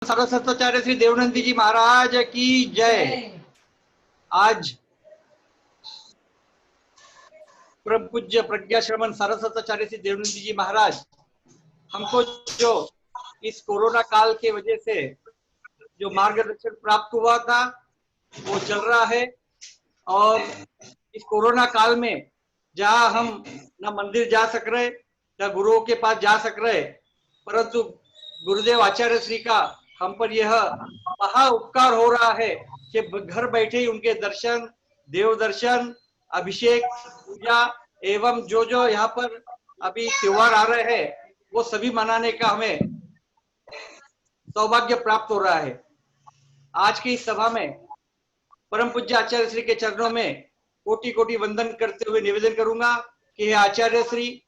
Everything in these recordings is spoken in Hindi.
सरस्वताचार्य श्री देवनंदी जी महाराज की जय। आज परम पूज्य प्रज्ञा श्रमण सरस्वताचार्य श्री देवनंदी जी महाराज हमको जो इस कोरोना काल के वजह से जो मार्गदर्शन प्राप्त हुआ था वो चल रहा है। और इस कोरोना काल में जहाँ हम न मंदिर जा सक रहे न गुरुओं के पास जा सक रहे, परंतु गुरुदेव आचार्य श्री का हम पर यह महा उपकार हो रहा है कि घर बैठे ही उनके दर्शन, देव दर्शन, अभिषेक, पूजा एवं जो यहाँ पर अभी त्योहार आ रहे हैं वो सभी मनाने का हमें सौभाग्य प्राप्त हो रहा है। आज की इस सभा में परम पूज्य आचार्य श्री के चरणों में कोटि कोटि वंदन करते हुए निवेदन करूंगा कि हे आचार्य श्री,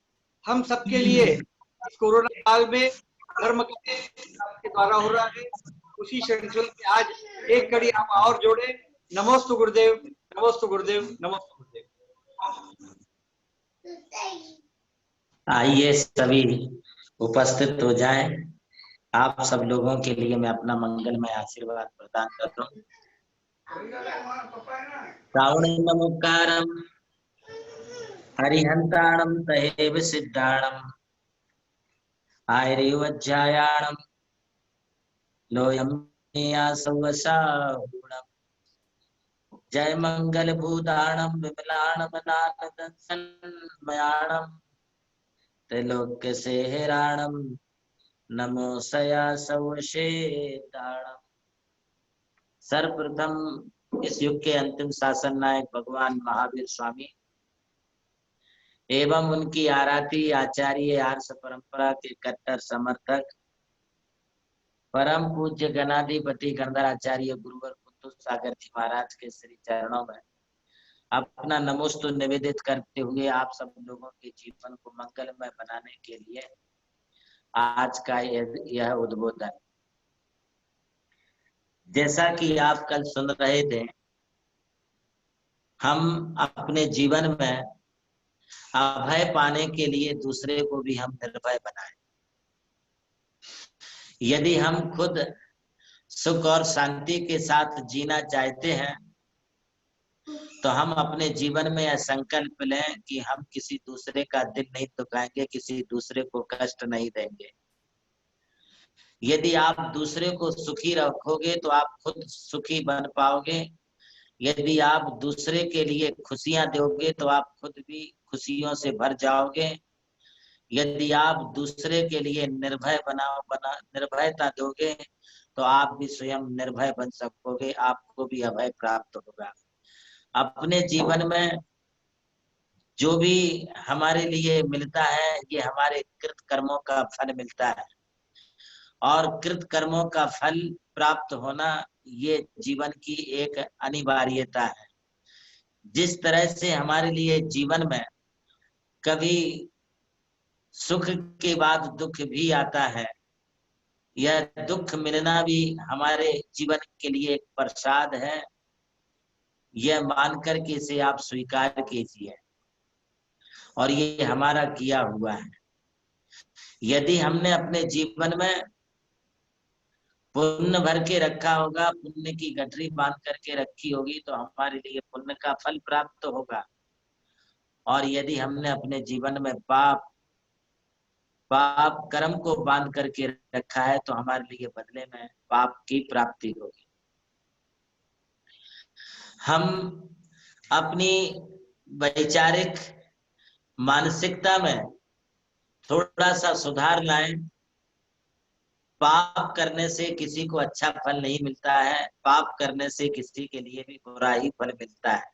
हम सबके लिए इस कोरोना काल में धर्म के द्वारा हो रहा है, उसी श्रृंखला में आज एक कड़ी हम और जोड़े। नमोस्तु गुरुदेव, नमोस्तु गुरुदेव, नमोस्तु गुरुदेव। आइए सभी उपस्थित हो जाएं। आप सब लोगों के लिए मैं अपना मंगलमय आशीर्वाद प्रदान करता हूँ। श्रावणमुकारं हरिहंताणं तहेव सिद्धाणं आयरेवज्जायाणं लोयं नियासवसाहुणं जय मंगल भूताणं विमलाणमनानदंसन्मयाणं त्रिलोक्य सेहराणं नमो सया सवशेदाणं। सर्वप्रथम इस युग के अंतिम शासन नायक भगवान महावीर स्वामी एवं उनकी आराध्य आचार्य आर्ष परंपरा के कट्टर समर्थक परम पूज्य गणाधिपति गणधराचार्य गुरुवर कुंतु सागर जी महाराज के श्री चरणों में अपना नमोस्तु निवेदित करते हुए आप सब लोगों के जीवन को मंगलमय बनाने के लिए आज का यह उद्बोधन, जैसा कि आप कल सुन रहे थे, हम अपने जीवन में अभय पाने के लिए दूसरे को भी हम निर्भय बनाएं। यदि हम खुद सुख और शांति के साथ जीना चाहते हैं तो हम अपने जीवन में यह संकल्प लें कि हम किसी दूसरे का दिल नहीं दुखाएंगे, किसी दूसरे को कष्ट नहीं देंगे। यदि आप दूसरे को सुखी रखोगे तो आप खुद सुखी बन पाओगे। यदि आप दूसरे के लिए खुशियां दोगे तो आप खुद भी खुशियों से भर जाओगे। यदि आप दूसरे के लिए निर्भयता दोगे तो आप भी स्वयं निर्भय बन सकोगे, आपको भी अभय प्राप्त होगा। अपने जीवन में जो भी हमारे लिए मिलता है ये हमारे कृत कर्मों का फल मिलता है, और कृत कर्मों का फल प्राप्त होना ये जीवन की एक अनिवार्यता है। जिस तरह से हमारे लिए जीवन में कभी सुख के बाद दुख भी आता है, यह दुख मिलना भी हमारे जीवन के लिए एक प्रसाद है। यह मानकर के इसे आप स्वीकार कीजिए और ये हमारा किया हुआ है। यदि हमने अपने जीवन में पुण्य भर के रखा होगा, पुण्य की गठरी बांध करके रखी होगी तो हमारे लिए पुण्य का फल प्राप्त होगा। और यदि हमने अपने जीवन में पाप कर्म को बांध करके रखा है तो हमारे लिए बदले में पाप की प्राप्ति होगी। हम अपनी वैचारिक मानसिकता में थोड़ा सा सुधार लाएं। पाप करने से किसी को अच्छा फल नहीं मिलता है, पाप करने से किसी के लिए भी बुरा ही फल मिलता है।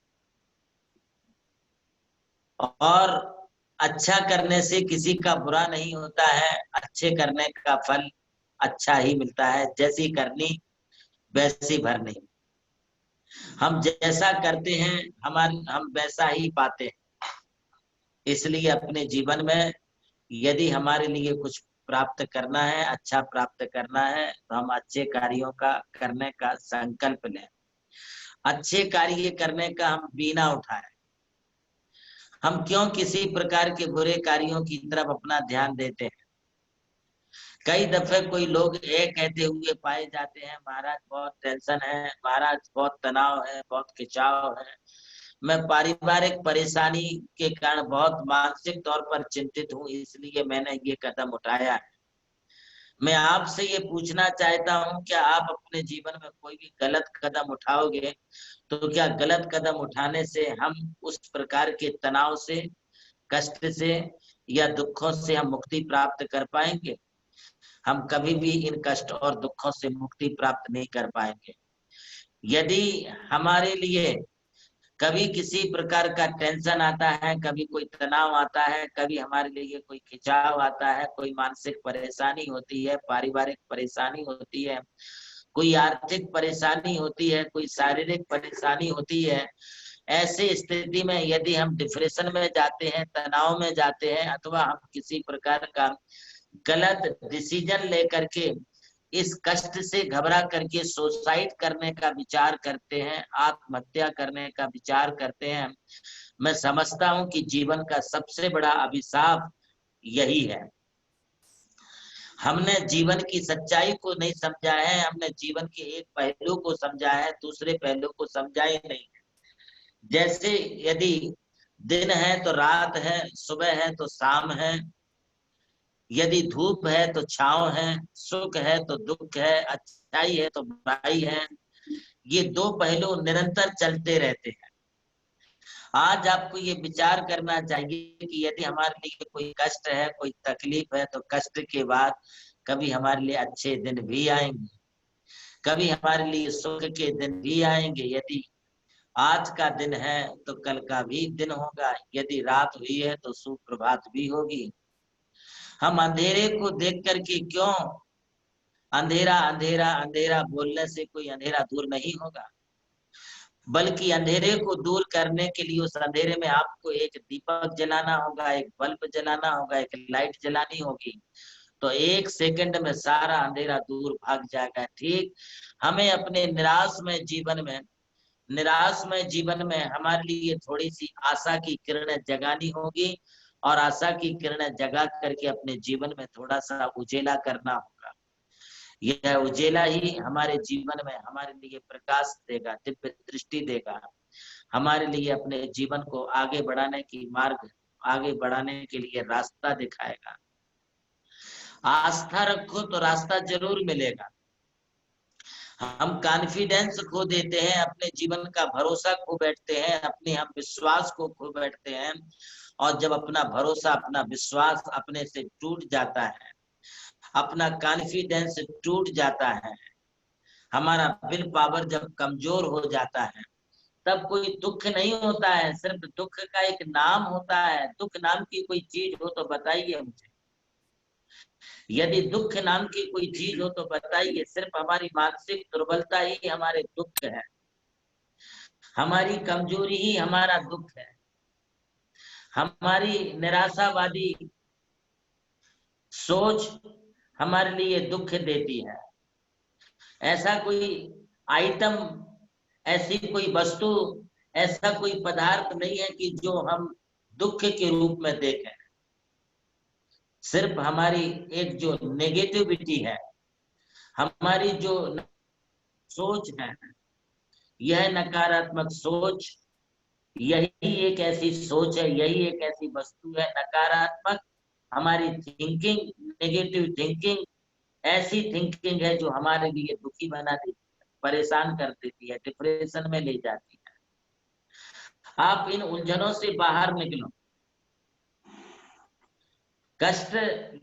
और अच्छा करने से किसी का बुरा नहीं होता है, अच्छे करने का फल अच्छा ही मिलता है। जैसी करनी वैसी भरनी। हम जैसा करते हैं हम वैसा ही पाते हैं। इसलिए अपने जीवन में यदि हमारे लिए कुछ प्राप्त करना है, अच्छा प्राप्त करना है, तो हम अच्छे कार्यों का करने का संकल्प लें। अच्छे कार्य करने का हम बीना उठाएं। हम क्यों किसी प्रकार के बुरे कार्यों की तरफ अपना ध्यान देते हैं? कई दफे कोई लोग ये कहते हुए पाए जाते हैं, महाराज बहुत टेंशन है, महाराज बहुत तनाव है, बहुत खिंचाव है, मैं पारिवारिक परेशानी के कारण बहुत मानसिक तौर पर चिंतित हूँ, इसलिए मैंने ये कदम उठाया है। मैं आपसे ये पूछना चाहता हूँ, क्या आप अपने जीवन में कोई भी गलत कदम उठाओगे तो क्या गलत कदम उठाने से हम उस प्रकार के तनाव से, कष्ट से या दुखों से हम मुक्ति प्राप्त कर पाएंगे? हम कभी भी इन कष्ट और दुखों से मुक्ति प्राप्त नहीं कर पाएंगे। यदि हमारे लिए कभी किसी प्रकार का टेंशन आता है, कभी कोई तनाव आता है, कभी हमारे लिए कोई खिंचाव आता है, कोई मानसिक परेशानी होती है, पारिवारिक परेशानी होती है, कोई आर्थिक परेशानी होती है, कोई शारीरिक परेशानी होती है, ऐसे स्थिति में यदि हम डिप्रेशन में जाते हैं, तनाव में जाते हैं, अथवा हम किसी प्रकार का गलत डिसीजन लेकर के इस कष्ट से घबरा करके सुसाइड करने का विचार करते हैं, आत्महत्या करने का विचार करते हैं, मैं समझता हूं कि जीवन का सबसे बड़ा अभिशाप यही है। हमने जीवन की सच्चाई को नहीं समझा है, हमने जीवन के एक पहलू को समझा है, दूसरे पहलू को समझा ही नहीं। जैसे यदि दिन है तो रात है, सुबह है तो शाम है, यदि धूप है तो छांव है, सुख है तो दुख है, अच्छाई है तो बुराई है, ये दो पहलू निरंतर चलते रहते हैं। आज आपको ये विचार करना चाहिए कि यदि हमारे लिए कोई कष्ट है, कोई तकलीफ है, तो कष्ट के बाद कभी हमारे लिए अच्छे दिन भी आएंगे, कभी हमारे लिए सुख के दिन भी आएंगे। यदि आज का दिन है तो कल का भी दिन होगा, यदि रात हुई है तो सुप्रभात भी होगी। हम अंधेरे को देख करके क्यों अंधेरा अंधेरा अंधेरा बोलने से कोई अंधेरा दूर नहीं होगा, बल्कि अंधेरे को दूर करने के लिए उस अंधेरे में आपको एक दीपक जलाना होगा, एक बल्ब जलाना होगा, एक लाइट जलानी होगी, तो एक सेकंड में सारा अंधेरा दूर भाग जाएगा। ठीक हमें अपने निराशमय जीवन में हमारे लिए थोड़ी सी आशा की किरणें जगानी होगी, और आशा की किरणें जगा करके अपने जीवन में थोड़ा सा उजेला करना होगा। यह उजेला ही हमारे जीवन में हमारे लिए प्रकाश देगा, दिव्य दृष्टि देगा, हमारे लिए अपने जीवन को आगे बढ़ाने की मार्ग, आगे बढ़ाने के लिए रास्ता दिखाएगा। आस्था रखो तो रास्ता जरूर मिलेगा। हम कॉन्फिडेंस खो देते हैं, अपने जीवन का भरोसा खो बैठते हैं, अपने हम विश्वास को खो बैठते हैं, और जब अपना भरोसा, अपना विश्वास अपने से टूट जाता है, अपना कॉन्फिडेंस टूट जाता है, हमारा विल पावर जब कमजोर हो जाता है, तब कोई दुख नहीं होता है, सिर्फ दुख का एक नाम होता है। दुख नाम की कोई चीज हो तो बताइए मुझे, यदि दुख नाम की कोई चीज हो तो बताइए। सिर्फ हमारी मानसिक दुर्बलता ही हमारे दुख है, हमारी कमजोरी ही हमारा दुख है, हमारी निराशावादी सोच हमारे लिए दुख देती है। ऐसा कोई आइटम, ऐसी कोई वस्तु, ऐसा कोई पदार्थ नहीं है कि जो हम दुख के रूप में देखें। सिर्फ हमारी एक जो नेगेटिविटी है, हमारी जो सोच है, यह नकारात्मक सोच, यही एक ऐसी सोच है, यही एक ऐसी वस्तु है नकारात्मक। हमारी थिंकिंग, नेगेटिव थिंकिंग, ऐसी थिंकिंग है जो हमारे लिए दुखी बना देती है, परेशान कर देती है, डिप्रेशन में ले जाती है। आप इन उलझनों से बाहर निकलो। कष्ट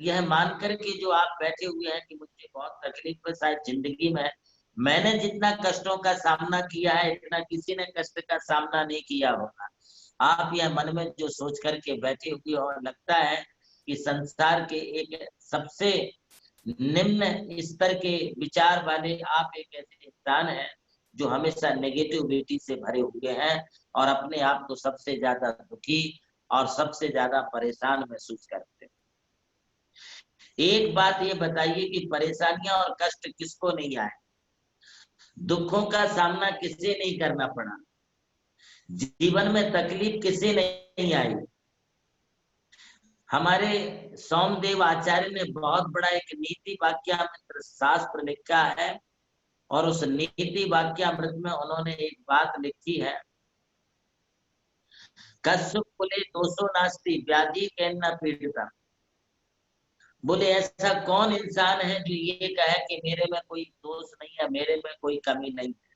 यह मानकर के जो आप बैठे हुए हैं कि मुझे बहुत तकलीफ है, शायद जिंदगी में मैंने जितना कष्टों का सामना किया है, इतना किसी ने कष्ट का सामना नहीं किया होगा। आप यह मन में जो सोच करके बैठे हुए, और लगता है कि संसार के एक सबसे निम्न स्तर के विचार वाले आप एक ऐसे इंसान हैं जो हमेशा नेगेटिविटी से भरे हुए हैं, और अपने आप को सबसे ज्यादा दुखी और सबसे ज्यादा परेशान महसूस करते हैं। एक बात ये बताइए कि परेशानियां और कष्ट किसको नहीं आए, दुखों का सामना किसे नहीं करना पड़ा, जीवन में तकलीफ किसे नहीं आई। हमारे सोमदेव आचार्य ने बहुत बड़ा एक नीति वाक्यामृत शास्त्र लिखा है, और उस नीति वाक्यामृत में उन्होंने एक बात लिखी है, कस्य कुले दोषो नास्ति व्याधि कैन पीड़िता। बोले ऐसा कौन इंसान है जो ये कहे कि मेरे में कोई दोष नहीं है, मेरे में कोई कमी नहीं है।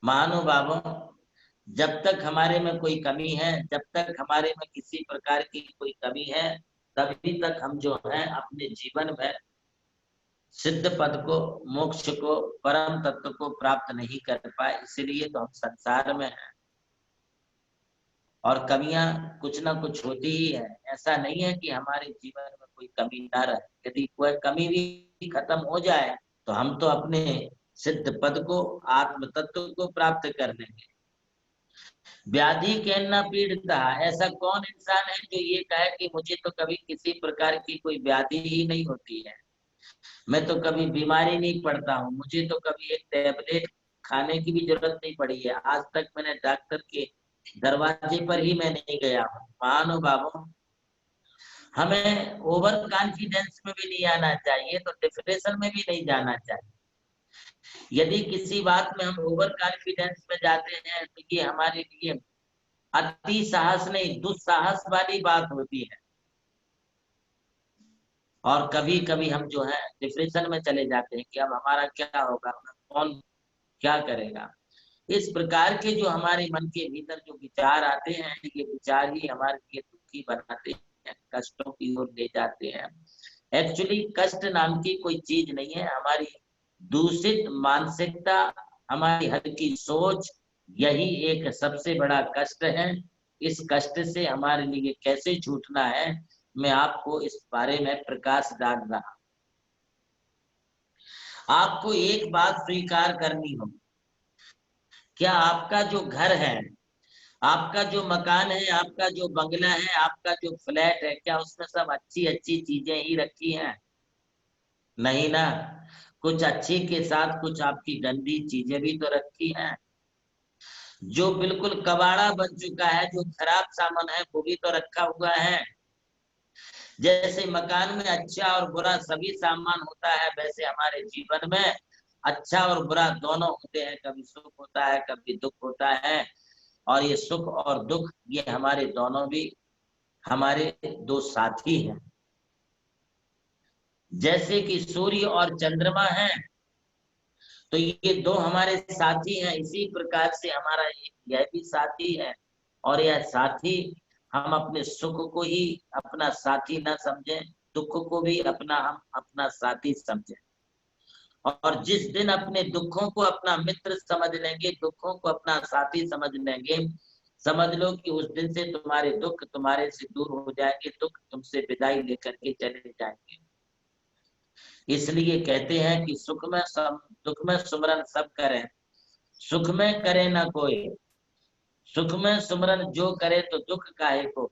महानुभावों, जब तक हमारे में कोई कमी है, जब तक हमारे में किसी प्रकार की कोई कमी है, तभी तक हम जो है अपने जीवन में सिद्ध पद को, मोक्ष को, परम तत्व को प्राप्त नहीं कर पाए। इसलिए तो हम संसार में हैं, और कमियां कुछ ना कुछ होती ही है। ऐसा नहीं है कि हमारे जीवन में कोई कमी ना रहे। यदि कोई कमी भी खत्म हो जाए तो हम तो अपने सिद्ध पद को, आत्म तत्व को प्राप्त कर लेंगे। व्याधि कहना पीड़िता, ऐसा कौन इंसान है जो ये कहे कि मुझे तो कभी किसी प्रकार की कोई व्याधि ही नहीं होती है, मैं तो कभी बीमारी नहीं पड़ता हूँ, मुझे तो कभी एक टैबलेट खाने की भी जरूरत नहीं पड़ी है, आज तक मैंने डॉक्टर के दरवाजे पर ही मैं नहीं गया हूँ। महानुभावों, हमें ओवर कॉन्फिडेंस में भी नहीं आना चाहिए, तो डिप्रेशन में भी नहीं जाना चाहिए। यदि किसी बात में हम ओवर कॉन्फिडेंस में जाते हैं तो ये हमारे लिए अति साहस नहीं, दुस्साहस वाली बात होती है, और कभी कभी हम जो है डिप्रेशन में चले जाते हैं कि अब हमारा क्या होगा, कौन क्या करेगा। इस प्रकार के जो हमारे मन के भीतर जो विचार आते हैं, ये विचार ही हमारे लिए दुखी बनाते हैं, कष्टों की ओर ले जाते हैं। एक्चुअली कष्ट नाम की कोई चीज नहीं है, हमारी दूषित मानसिकता, हमारी हल्की सोच, यही एक सबसे बड़ा कष्ट है। इस कष्ट से हमारे लिए कैसे छूटना है, मैं आपको इस बारे में प्रकाश डाल रहा। आपको एक बात स्वीकार करनी होगी, क्या आपका जो घर है, आपका जो मकान है, आपका जो बंगला है, आपका जो फ्लैट है, क्या उसमें सब अच्छी अच्छी चीजें ही रखी हैं? नहीं ना, कुछ अच्छी के साथ कुछ आपकी गंदी चीजें भी तो रखी हैं। जो बिल्कुल कबाड़ा बन चुका है, जो खराब सामान है, वो भी तो रखा हुआ है। जैसे मकान में अच्छा और बुरा सभी सामान होता है, वैसे हमारे जीवन में अच्छा और बुरा दोनों होते हैं। कभी सुख होता है, कभी दुख होता है, और ये सुख और दुख ये हमारे दोनों भी हमारे दो साथी हैं। जैसे कि सूर्य और चंद्रमा है, तो ये दो हमारे साथी हैं, इसी प्रकार से हमारा यह भी साथी है। और यह साथी, हम अपने सुख को ही अपना साथी ना समझें, दुख को भी हम अपना साथी समझें। और जिस दिन अपने दुखों को अपना मित्र समझ लेंगे, दुखों को अपना साथी समझ लेंगे, समझ लो कि उस दिन से तुम्हारे दुख तुम्हारे से दूर हो जाएंगे, दुख तुमसे विदाई लेकर के चले जाएंगे। इसलिए कहते हैं कि दुख में सुमरन सब करें, सुख में करे ना कोई, सुख में सुमरन जो करे तो दुख काहे को।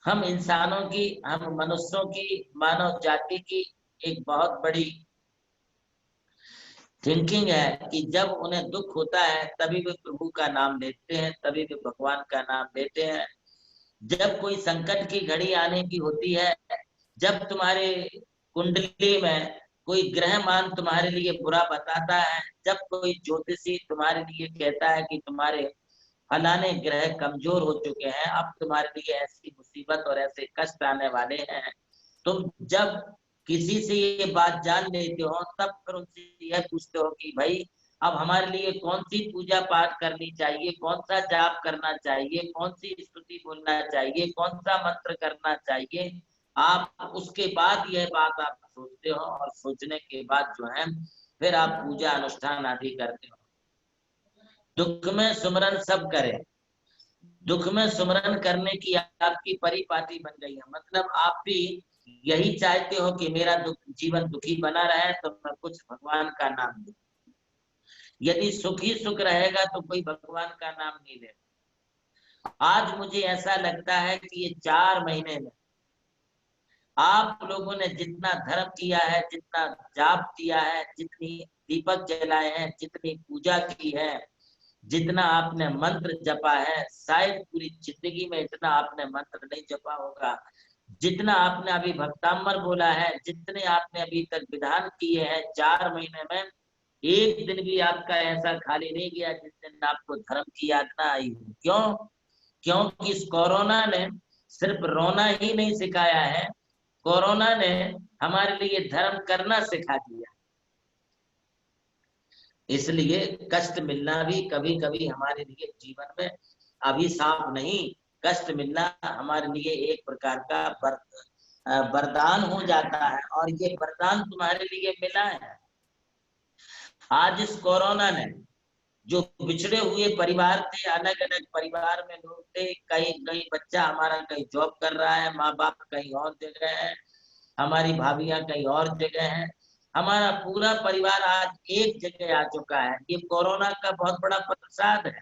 हम इंसानों की, हम मनुष्यों की, मानव जाति की एक बहुत बड़ी थिंकिंग है कि जब उन्हें दुख होता है तभी वे प्रभु का नाम लेते हैं, तभी वे भगवान का नाम लेते हैं। जब कोई संकट की घड़ी आने की होती है, जब तुम्हारे कुंडली में कोई ग्रह मान तुम्हारे लिए बुरा बताता है, जब कोई ज्योतिषी तुम्हारे लिए कहता है कि तुम्हारे फलाने ग्रह कमजोर हो चुके हैं, अब तुम्हारे लिए ऐसी मुसीबत और ऐसे कष्ट आने वाले हैं, तुम जब किसी से ये बात जान लेते हो, तब फिर उनसे यह पूछते हो कि भाई अब हमारे लिए कौन सी पूजा पाठ करनी चाहिए, कौन सा जाप करना चाहिए, कौन सी स्तुति बोलना चाहिए, कौन सा मंत्र करना चाहिए। आप उसके बाद यह बात आप सोचते हो, और सोचने के बाद जो है फिर आप पूजा अनुष्ठान आदि करते हो। दुख में सुमरन सब करें, दुख में सुमरन करने की आपकी परिपाटी बन गई है। मतलब आप भी यही चाहते हो कि मेरा जीवन दुखी बना रहे, तो मैं कुछ भगवान का नाम लूं। यदि सुख ही सुख रहेगा तो कोई भगवान का नाम नहीं लेगा। आज मुझे ऐसा लगता है कि ये 4 महीने में आप लोगों ने जितना धर्म किया है, जितना जाप किया है, जितनी दीपक जलाए हैं, जितनी पूजा की है, जितना आपने मंत्र जपा है शायद पूरी जिंदगी में इतना आपने मंत्र नहीं जपा होगा जितना आपने अभी भक्तामर बोला है, जितने आपने अभी तक विधान किए हैं 4 महीने में, एक दिन भी आपका ऐसा खाली नहीं गया जिस दिन आपको धर्म की याद ना आई हो। क्यों? क्योंकि इस कोरोना ने सिर्फ रोना ही नहीं सिखाया है, कोरोना ने हमारे लिए धर्म करना सिखा दिया। इसलिए कष्ट मिलना भी कभी कभी हमारे लिए जीवन में अभिशाप नहीं, कष्ट मिलना हमारे लिए एक प्रकार का वरदान हो जाता है, और ये वरदान तुम्हारे लिए मिला है। आज इस कोरोना ने जो बिछड़े हुए परिवार थे, अलग अलग परिवार में लोग थे, कहीं कहीं बच्चा हमारा कहीं जॉब कर रहा है, माँ बाप कहीं और जगह है, हमारी भाभियां कहीं और जगह है, हमारा पूरा परिवार आज एक जगह आ चुका है। ये कोरोना का बहुत बड़ा प्रसाद है।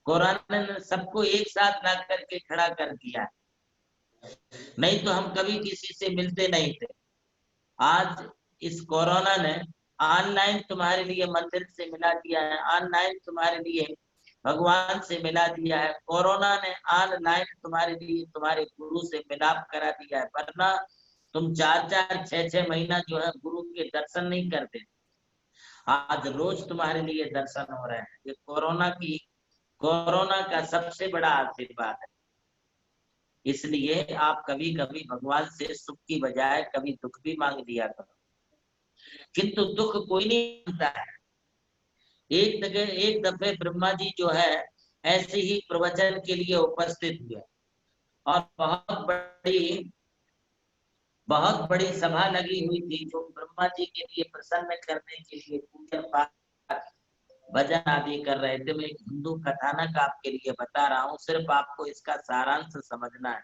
कोरोना ने सबको एक साथ ला करके खड़ा कर दिया है, नहीं तो हम कभी किसी से मिलते नहीं थे। आज इस कोरोना ने ऑनलाइन तुम्हारे लिए मंदिर से मिला दिया है, ऑनलाइन तुम्हारे लिए भगवान से मिला दिया है। कोरोना ने ऑनलाइन तुम्हारे लिए तुम्हारे गुरु से मिलाप करा दिया है, वरना तुम 4-4 6-6 महीना जो है गुरु के दर्शन नहीं करते। आज रोज तुम्हारे लिए दर्शन हो रहे हैं। ये कोरोना का सबसे बड़ा आशीर्वाद है। इसलिए आप कभी कभी भगवान से सुख की बजाय कभी दुख भी मांग लिया करो, किंतु दुख कोई नहीं मांगता है। एक दफे ब्रह्मा जी जो है ऐसे ही प्रवचन के लिए उपस्थित हुए, और बहुत बड़ी सभा लगी हुई थी जो ब्रह्मा जी के लिए प्रसन्न करने के लिए पूजन पाठ भजन आदि कर रहे थे। मैं एक हिंदू कथानक आपके लिए बता रहा हूँ, सिर्फ आपको इसका सारांश समझना है।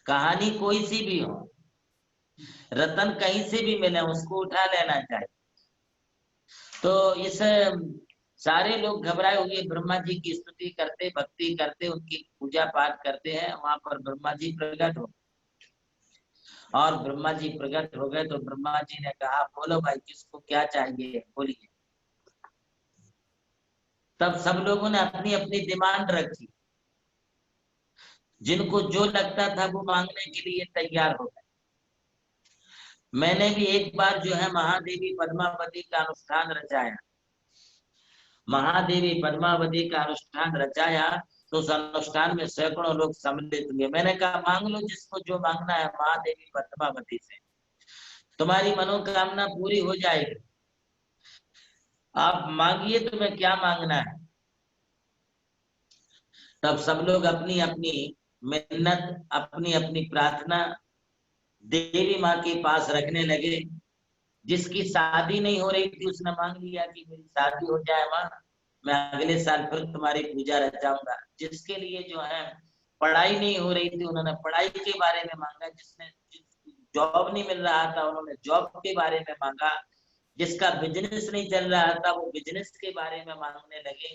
कहानी कोई सी भी हो, रतन कहीं से भी मिले उसको उठा लेना चाहिए। तो इस सारे लोग घबराए हुए ब्रह्मा जी की स्तुति करते, भक्ति करते, उनकी पूजा पाठ करते हैं। वहां पर ब्रह्मा जी प्रकट हो, और ब्रह्मा जी प्रकट हो गए तो ब्रह्मा जी ने कहा, बोलो भाई किसको क्या चाहिए, बोलिए। तब सब लोगों ने अपनी अपनी डिमांड रखी, जिनको जो लगता था वो मांगने के लिए तैयार हो गए। मैंने भी एक बार जो है महादेवी पद्मावती का अनुष्ठान रचाया, महादेवी पद्मावती का अनुष्ठान रचाया, तो उस अनुष्ठान में सैकड़ों लोग सम्मिलित हुए। मैंने कहा मांग लो जिसको जो मांगना है महादेवी पद्मावती से, तुम्हारी मनोकामना पूरी हो जाएगी। आप मांगिए तुम्हें क्या मांगना है। तब सब लोग अपनी अपनी मिन्नत, अपनी अपनी प्रार्थना देवी माँ के पास रखने लगे। जिसकी शादी नहीं हो रही थी उसने मांग लिया कि मेरी शादी हो जाए माँ, मैं अगले साल फिर तुम्हारी पूजा रचाऊंगा। जिसके लिए जो है पढ़ाई नहीं हो रही थी उन्होंने पढ़ाई के बारे में मांगा, जिसने जॉब नहीं मिल रहा था उन्होंने जॉब के बारे में मांगा, जिसका बिजनेस नहीं चल रहा था वो बिजनेस के बारे में मांगने लगे।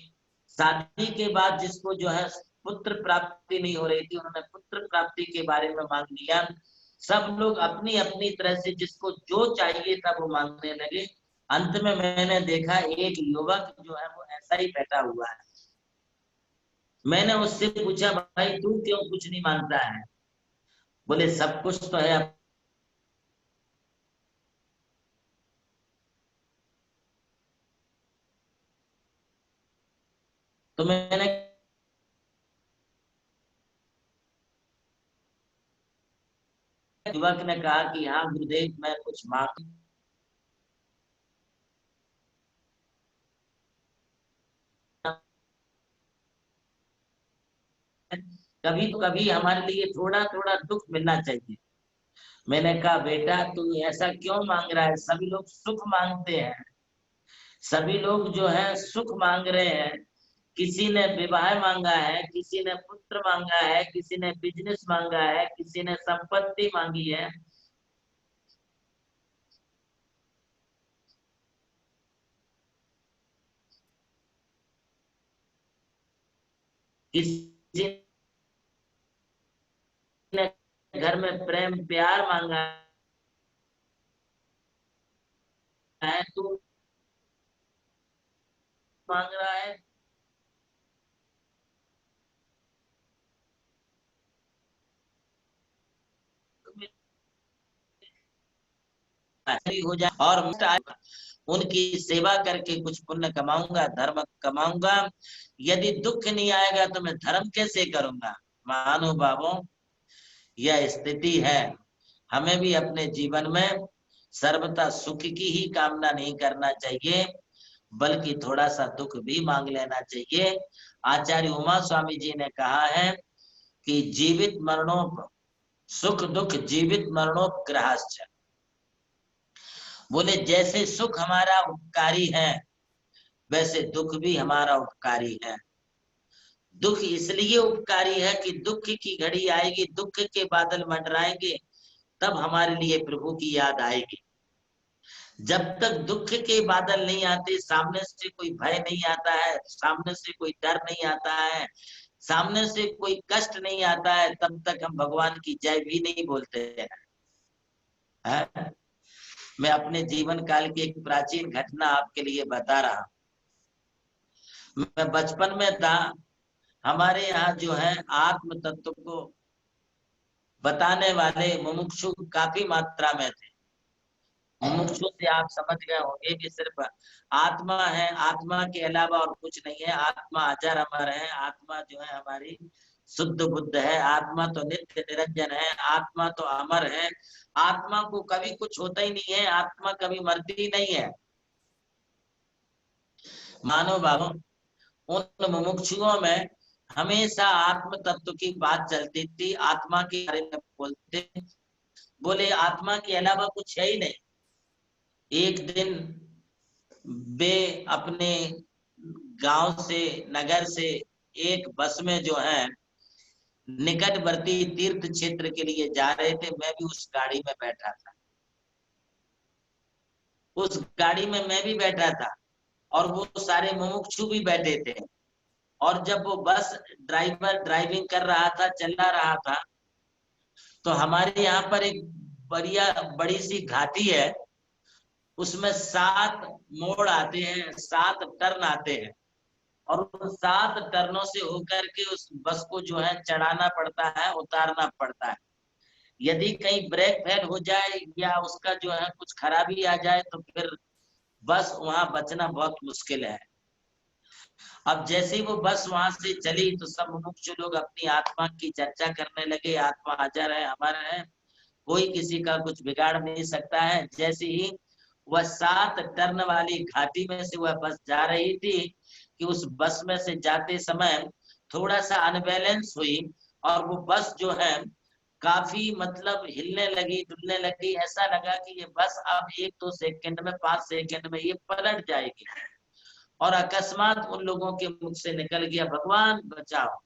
शादी के बाद जिसको जो है पुत्र प्राप्ति नहीं हो रही थी उन्होंने पुत्र प्राप्ति के बारे में मांग लिया। सब लोग अपनी अपनी तरह से जिसको जो चाहिए था वो मांगने लगे। अंत में मैंने देखा एक युवक जो है वो ऐसा ही बैठा हुआ है। मैंने उससे पूछा, भाई तू क्यों कुछ नहीं मांगता है? बोले सब कुछ तो है। तो मैंने युवक ने कहा कि हाँ गुरुदेव मैं कुछ मांग, कभी कभी हमारे लिए थोड़ा थोड़ा दुख मिलना चाहिए। मैंने कहा बेटा तू ऐसा क्यों मांग रहा है? सभी लोग सुख मांगते हैं, सभी लोग जो है सुख मांग रहे हैं। किसी ने विवाह मांगा है, किसी ने पुत्र मांगा है, किसी ने बिजनेस मांगा है, किसी ने संपत्ति मांगी है, किसी ने घर में प्रेम प्यार मांगा है, तू मांग रहा है हो जाए और उनकी सेवा करके कुछ पुण्य कमाऊंगा, धर्म कमाऊंगा। यदि दुख नहीं आएगा तो मैं धर्म कैसे करूंगा? महानुभावों, यह स्थिति है। हमें भी अपने जीवन में सर्वथा सुख की ही कामना नहीं करना चाहिए, बल्कि थोड़ा सा दुख भी मांग लेना चाहिए। आचार्य उमा स्वामी जी ने कहा है कि जीवित मरणों सुख दुख जीवित मरणोपग्रहाश्च। बोले जैसे सुख हमारा उपकारी है, वैसे दुख भी हमारा उपकारी है। दुख इसलिए उपकारी है कि दुख की घड़ी आएगी, दुख के बादल मंडराएंगे, तब हमारे लिए प्रभु की याद आएगी। जब तक दुख के बादल नहीं आते, सामने से कोई भय नहीं आता है, सामने से कोई डर नहीं आता है, सामने से कोई कष्ट नहीं आता है, तब तक हम भगवान की जय भी नहीं बोलते हैं। मैं अपने जीवन काल की एक प्राचीन घटना आपके लिए बता रहा हूं। मैं बचपन में था, हमारे यहाँ जो है आत्म तत्व को बताने वाले मुमुक्षु काफी मात्रा में थे। मुमुक्षु से आप समझ गए होंगे कि सिर्फ आत्मा है, आत्मा के अलावा और कुछ नहीं है। आत्मा अजर अमर है, आत्मा जो है हमारी शुद्ध बुद्ध है, आत्मा तो नित्य निरंजन है, आत्मा तो अमर है, आत्मा को कभी कुछ होता ही नहीं है, आत्मा कभी मरती ही नहीं है। मानो बाबू, उन मुमुक्षुओं में हमेशा आत्म तत्व की बात चलती थी, आत्मा के बारे में बोलते, बोले आत्मा के अलावा कुछ है ही नहीं। एक दिन वे अपने गांव से, नगर से एक बस में जो है निकटवर्ती तीर्थ क्षेत्र के लिए जा रहे थे। मैं भी उस गाड़ी में बैठा था, उस गाड़ी में मैं भी बैठा था और वो सारे मुमुक्षु भी बैठे थे। और जब वो बस ड्राइवर ड्राइविंग कर रहा था, चला रहा था, तो हमारे यहाँ पर एक बड़ी सी घाटी है, उसमें 7 मोड़ आते हैं, 7 टर्न आते हैं, और उन 7 टर्नों से होकर के उस बस को जो है चढ़ाना पड़ता है, उतारना पड़ता है। यदि कहीं ब्रेक फेल हो जाए या उसका जो है कुछ खराबी आ जाए तो फिर बस वहां बचना बहुत मुश्किल है। अब जैसे ही वो बस वहां से चली तो सब मुमुक्षु लोग अपनी आत्मा की चर्चा करने लगे। आत्मा अजर है, अमर है, कोई किसी का कुछ बिगाड़ नहीं सकता है। जैसे ही वह 7 टर्न वाली घाटी में से वह बस जा रही थी कि उस बस में से जाते समय थोड़ा सा अनबैलेंस हुई और वो बस जो है काफी मतलब हिलने लगी, डुलने लगी। ऐसा लगा कि ये बस अब 1-2 सेकंड में, 5 सेकंड में ये पलट जाएगी। और अकस्मात उन लोगों के मुख से निकल गया, भगवान बचाओ।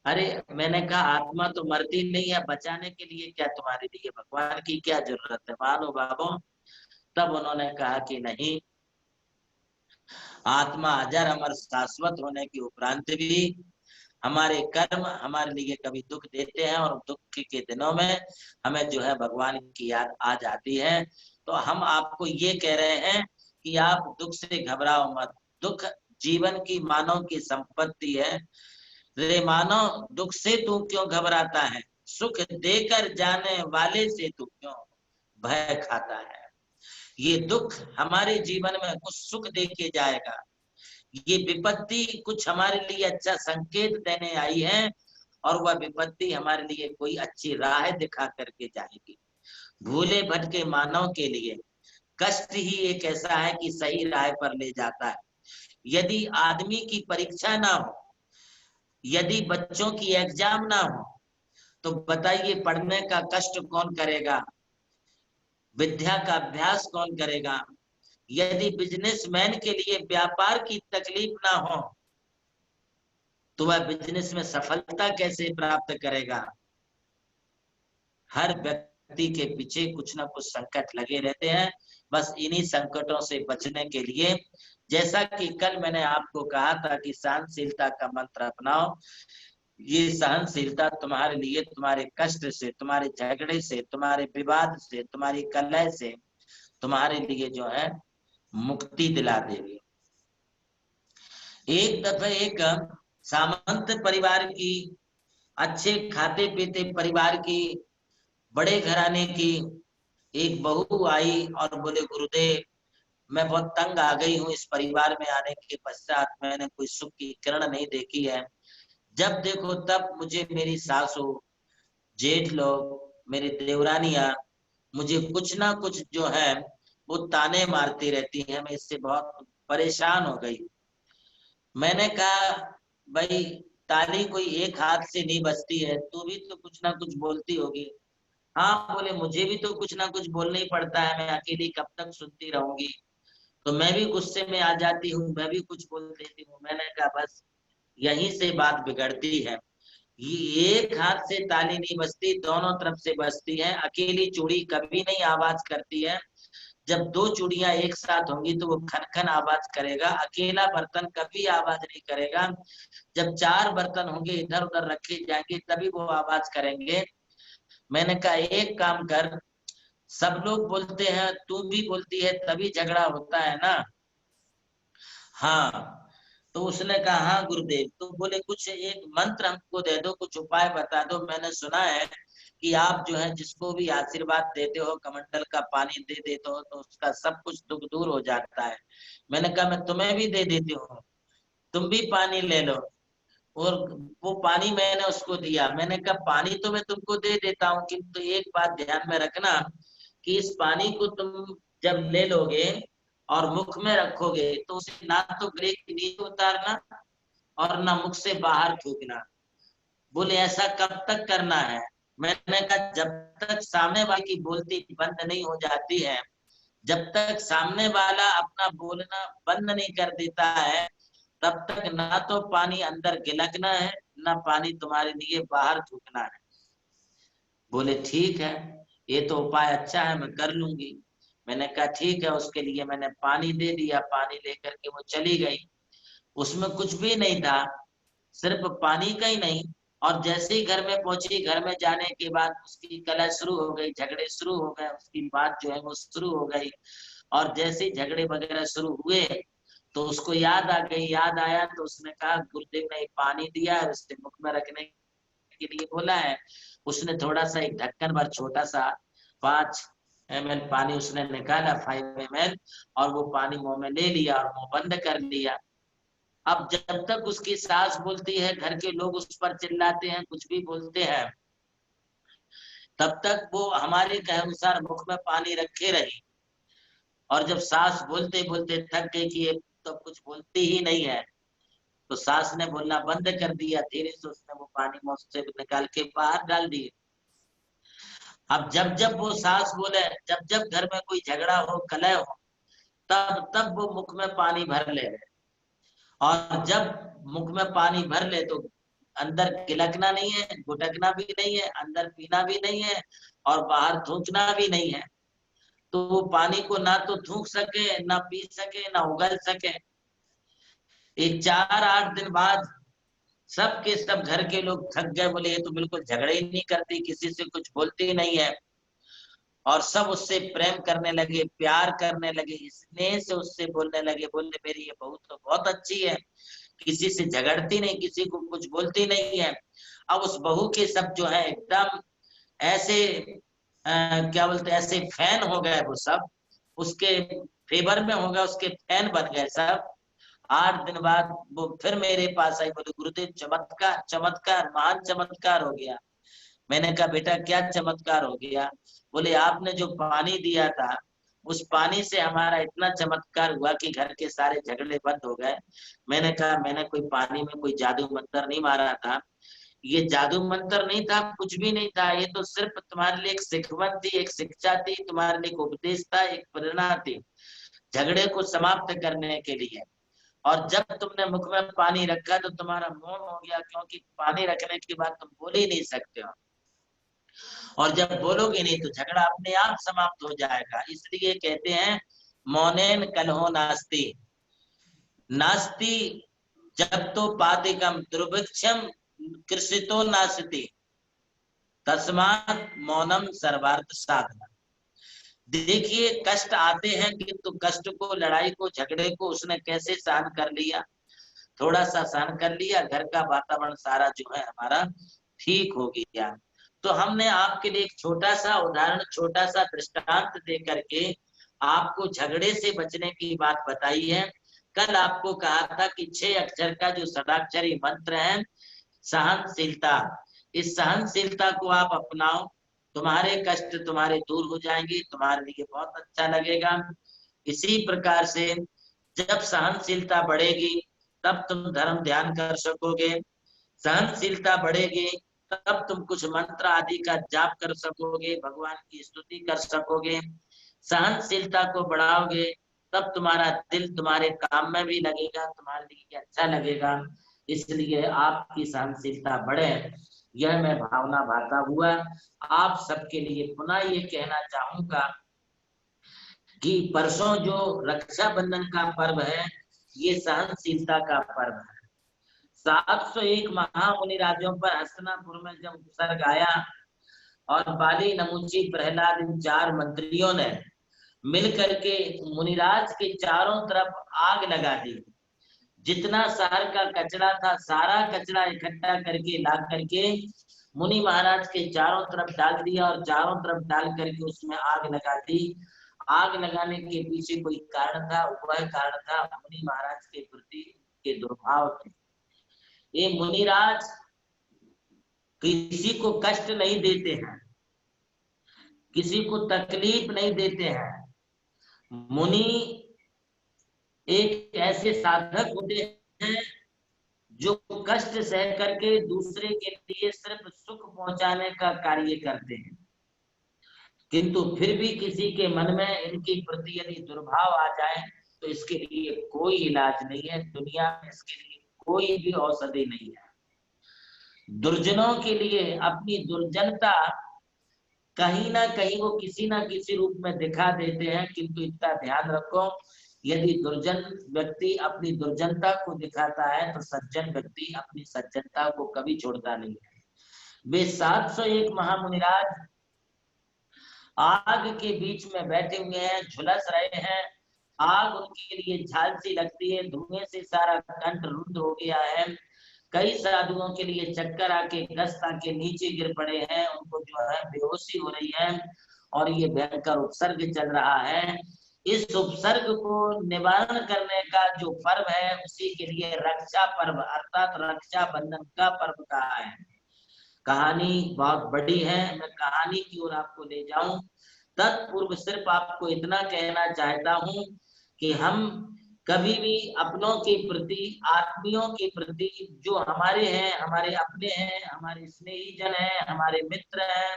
अरे मैंने कहा आत्मा तो मरती नहीं है, बचाने के लिए क्या तुम्हारे लिए भगवान की क्या जरूरत है? मानो बाबू, तब उन्होंने कहा कि नहीं, आत्मा अजर अमर शाश्वत होने के उपरांत भी हमारे कर्म हमारे लिए कभी दुख देते हैं, और दुख के दिनों में हमें जो है भगवान की याद आ जाती है। तो हम आपको ये कह रहे हैं कि आप दुख से घबराओ मत। दुख जीवन की मानव की संपत्ति है। रे मानव, दुख से तू क्यों घबराता है? सुख देकर जाने वाले से तू क्यों भय खाता है? ये दुख हमारे जीवन में कुछ सुख दे के जाएगा। ये विपत्ति कुछ हमारे लिए अच्छा संकेत देने आई है, और वह विपत्ति हमारे लिए कोई अच्छी राह दिखा करके जाएगी। भूले भटके मानव के लिए कष्ट ही एक ऐसा है कि सही राह पर ले जाता है। यदि आदमी की परीक्षा ना हो, यदि बच्चों की एग्जाम ना हो, तो बताइए पढ़ने का कष्ट कौन करेगा? विद्या का अभ्यास कौन करेगा? यदि बिजनेसमैन के लिए व्यापार की तकलीफ ना हो, तो वह बिजनेस में सफलता कैसे प्राप्त करेगा? हर व्यक्ति के पीछे कुछ ना कुछ संकट लगे रहते हैं। बस इन्हीं संकटों से बचने के लिए, जैसा कि कल मैंने आपको कहा था कि सहनशीलता का मंत्र अपनाओ। ये सहनशीलता तुम्हारे लिए तुम्हारे कष्ट से, तुम्हारे झगड़े से, तुम्हारे विवाद से, तुम्हारी कलह से तुम्हारे लिए जो है मुक्ति दिला देगी। एक दफे एक सामंत परिवार की, अच्छे खाते पीते परिवार की, बड़े घराने की एक बहू आई और बोले गुरुदेव मैं बहुत तंग आ गई हूँ, इस परिवार में आने के पश्चात मैंने कोई सुख की किरण नहीं देखी है। जब देखो तब मुझे मेरी सासू, जेठ लोग, मेरी देवरानियां मुझे कुछ ना कुछ जो है वो ताने मारती रहती हैं। मैं इससे बहुत परेशान हो गई। मैंने कहा भाई ताली कोई एक हाथ से नहीं बजती है, तू भी तो कुछ ना कुछ बोलती होगी। हाँ बोले मुझे भी तो कुछ ना कुछ बोलना ही पड़ता है, मैं अकेली कब तक सुनती रहूंगी, तो मैं भी गुस्से में आ जाती हूँ, मैं भी कुछ बोल देती हूँ। मैंने कहा बस यहीं से बात बिगड़ती है। ये एक हाथ से ताली नहीं बजती, दोनों तरफ से बजती है। अकेली चूड़ी कभी नहीं आवाज करती है, जब दो चूड़ियां एक साथ होंगी तो वो खन खन आवाज करेगा। अकेला बर्तन कभी आवाज नहीं करेगा, जब चार बर्तन होंगे इधर उधर रखे जाएंगे तभी वो आवाज करेंगे। मैंने कहा एक काम कर, सब लोग बोलते हैं तू भी बोलती है तभी झगड़ा होता है ना। हाँ तो उसने कहा हाँ गुरुदेव, तो बोले कुछ एक मंत्र हमको दे दो, कुछ उपाय बता दो। मैंने सुना है कि आप जो है जिसको भी आशीर्वाद देते हो, कमंडल का पानी दे देते हो तो उसका सब कुछ दुख दूर हो जाता है। मैंने कहा मैं तुम्हें भी दे देती हूँ, तुम भी पानी ले लो। और वो पानी मैंने उसको दिया। मैंने कहा पानी तो मैं तुमको दे देता हूँ, किंतु एक बात ध्यान में रखना कि इस पानी को तुम जब ले लोगे और मुख में रखोगे तो उसे ना तो गले के नीचे उतारना और ना मुख से बाहर थूकना। बोले ऐसा कब तक करना है? मैंने कहा जब तक सामने वाले की बोलती बंद नहीं हो जाती है, जब तक सामने वाला अपना बोलना बंद नहीं कर देता है, तब तक ना तो पानी अंदर गिलकना है, ना पानी तुम्हारे लिए बाहर थूकना है। बोले ठीक है, ये तो उपाय अच्छा है, मैं कर लूंगी। मैंने कहा ठीक है। उसके लिए मैंने पानी दे दिया, पानी लेकर के वो चली गई। उसमें कुछ भी नहीं था, सिर्फ पानी का ही नहीं। और जैसे ही घर में पहुंची, घर में जाने के बाद उसकी कलह शुरू हो गई, झगड़े शुरू हो गए, उसकी बात जो है वो शुरू हो गई। और जैसे ही झगड़े वगैरह शुरू हुए तो उसको याद आ गई। याद आया तो उसने कहा गुरुदेव ने पानी दिया है, उससे मुख में रखने के लिए बोला है। उसने थोड़ा सा एक ढक्कन भर छोटा सा 5 ml पानी उसने निकाला, 5 ml, और वो पानी मुंह में ले लिया और मुंह बंद कर लिया। अब जब तक उसकी सास बोलती है, घर के लोग उस पर चिल्लाते हैं, कुछ भी बोलते हैं, तब तक वो हमारे कहे अनुसार मुख में पानी रखे रही। और जब सास बोलते बोलते थक गई कि ये तो कुछ बोलती ही नहीं है, तो सास ने बोलना बंद कर दिया। धीरे से उसने वो पानी मुंह से निकाल के बाहर डाल दिए। अब जब जब वो सास बोले, जब जब घर में कोई झगड़ा हो, कलह हो, तब तब वो मुख में पानी भर ले। और जब मुख में पानी भर ले तो अंदर गिलकना नहीं है, घुटकना भी नहीं है, अंदर पीना भी नहीं है और बाहर थूकना भी नहीं है। तो वो पानी को ना तो थूक सके, ना पी सके, ना उगल सके। एक 4-8 दिन बाद सब के सब घर के लोग थक गए, बोले ये तो बिल्कुल झगड़े ही नहीं करती, किसी से कुछ बोलती ही नहीं है। और सब उससे प्रेम करने लगे, प्यार करने लगे, स्नेह से उससे बोलने लगे। बोलने मेरी ये बहू तो बहुत अच्छी है, किसी से झगड़ती नहीं, किसी को कुछ बोलती नहीं है। अब उस बहू के सब जो है एकदम ऐसे क्या बोलते हैं, ऐसे फैन हो गए वो सब, उसके फेवर में हो गए, उसके फैन बन गए सब। 8 दिन बाद वो फिर मेरे पास आई, बोले गुरुदेव चमत्कार, चमत्कार, महान चमत्कार हो गया। मैंने कहा बेटा क्या चमत्कार हो गया? बोले आपने जो पानी दिया था, उस पानी से हमारा इतना चमत्कार हुआ कि घर के सारे झगड़े बंद हो गए। मैंने कहा मैंने कोई पानी में कोई जादू मंत्र नहीं मारा था, ये जादू मंत्र नहीं था, कुछ भी नहीं था। ये तो सिर्फ तुम्हारे लिए एक सिखवन थी, एक शिक्षा थी, तुम्हारे लिए एक उपदेश था, एक प्रेरणा थी झगड़े को समाप्त करने के लिए। और जब तुमने मुख में पानी रखा तो तुम्हारा मौन हो गया, क्योंकि पानी रखने के बाद तुम बोल ही नहीं सकते हो। और जब बोलोगे नहीं तो झगड़ा अपने आप समाप्त हो जाएगा। इसलिए कहते हैं मौनेन कलहो नास्ति, नास्ति जब तो पातिकम दुर्भिक्षम कृषितो नास्ति, तस्मात् मौनम सर्वार्थ साधना। देखिए कष्ट आते हैं, किंतु कष्ट को, लड़ाई को, झगड़े को उसने कैसे सहन कर लिया। थोड़ा सा सहन कर लिया, घर का वातावरण सारा जो है हमारा ठीक हो गया। तो हमने आपके लिए एक छोटा सा उदाहरण, छोटा सा दृष्टांत दे करके आपको झगड़े से बचने की बात बताई है। कल आपको कहा था कि 6 अक्षर का जो षडाक्षरी मंत्र है सहनशीलता, इस सहनशीलता को आप अपनाओ, तुम्हारे कष्ट तुम्हारे दूर हो जाएंगे, तुम्हारे लिए बहुत अच्छा लगेगा। इसी प्रकार से जब सहनशीलता बढ़ेगी तब तुम धर्म ध्यान कर सकोगे, सहनशीलता बढ़ेगी तब तुम कुछ मंत्र आदि का जाप कर सकोगे, भगवान की स्तुति कर सकोगे। सहनशीलता को बढ़ाओगे तब तुम्हारा दिल तुम्हारे काम में भी लगेगा, तुम्हारे लिए अच्छा लगेगा। इसलिए आपकी सहनशीलता बढ़े, यह मैं भावना भाता हुआ आप सबके लिए पुनः ये कहना चाहूंगा कि परसों जो रक्षाबंधन का पर्व है ये सहनशीलता का पर्व है। 701 महामुनि राजों पर हस्तिनापुर में जब उपसर्ग आया और बाली, नमुची, प्रहलाद, इन 4 मंत्रियों ने मिलकर के मुनिराज के चारों तरफ आग लगा दी। जितना शहर का कचरा था सारा कचरा इकट्ठा करके ला करके मुनि महाराज के चारों तरफ डाल दिया और चारों तरफ डाल करके उसमें आग लगा दी। आग लगाने के पीछे कोई कारण था, वह कारण था मुनि महाराज के प्रति के दुर्भाव थे। ये मुनिराज किसी को कष्ट नहीं देते हैं, किसी को तकलीफ नहीं देते हैं। मुनि एक ऐसे साधक होते हैं जो कष्ट सह करके दूसरे के लिए सिर्फ सुख पहुंचाने का कार्य करते हैं, किंतु फिर भी किसी के मन में इनके प्रति यदि दुर्भाव आ जाए तो इसके लिए कोई इलाज नहीं है, दुनिया में इसके लिए कोई भी औषधि नहीं है। दुर्जनों के लिए अपनी दुर्जनता कहीं ना कहीं वो किसी ना किसी रूप में दिखा देते हैं, किंतु इतना ध्यान रखो यदि दुर्जन व्यक्ति अपनी दुर्जनता को दिखाता है तो सज्जन व्यक्ति अपनी सज्जनता को कभी छोड़ता नहीं है। वे 701 महामुनिराज आग के बीच में बैठे हुए हैं, झुलस रहे हैं। आग उनके लिए झांसी लगती है, धुएं से सारा कंठ रुद्ध हो गया है। कई साधुओं के लिए चक्कर आके गस्ता के नीचे गिर पड़े हैं, उनको जो है बेहोशी हो रही है और ये भयंकर उपसर्ग चल रहा है। इस उपसर्ग को निवारण करने का जो पर्व है उसी के लिए रक्षा पर्व अर्थात रक्षा बंधन का पर्व कहा है। कहानी बहुत बड़ी है, मैं कहानी की ओर आपको ले जाऊं। तत्पूर्व सिर्फ आपको इतना कहना चाहता हूं कि हम कभी भी अपनों के प्रति, आत्मियों के प्रति जो हमारे हैं, हमारे अपने हैं, हमारे स्नेही जन हैं, हमारे मित्र हैं,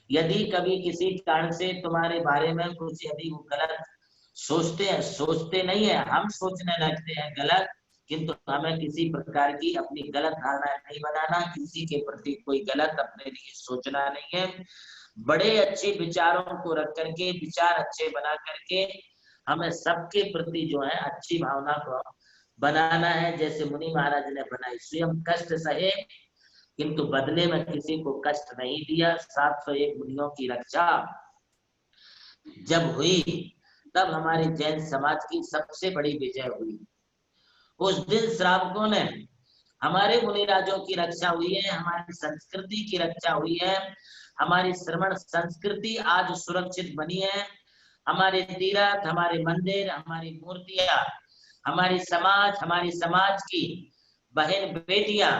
यदि कभी किसी कारण से तुम्हारे बारे में कुछ यदि वो गलत सोचते हैं, सोचते नहीं है, हम सोचने लगते हैं गलत, किंतु हमें किसी प्रकार की अपनी गलत धारणा नहीं बनाना, किसी के प्रति कोई गलत अपने लिए सोचना नहीं है। बड़े अच्छे विचारों को रख करके, विचार अच्छे बना करके हमें सबके प्रति जो है अच्छी भावना को बनाना है। जैसे मुनि महाराज ने बनाई, स्वयं कष्ट सहे किंतु बदले में किसी को कष्ट नहीं दिया। 701 मुनियों की रक्षा जब हुई तब हमारे जैन समाज की सबसे बड़ी विजय हुई। उस दिन श्रावकों ने, हमारे मुनिराजों की रक्षा हुई है, हमारी संस्कृति की रक्षा हुई है, हमारी श्रवण संस्कृति आज सुरक्षित बनी है। हमारे तीर्थ, हमारे मंदिर, हमारी मूर्तियां, हमारी समाज की बहन बेटियां,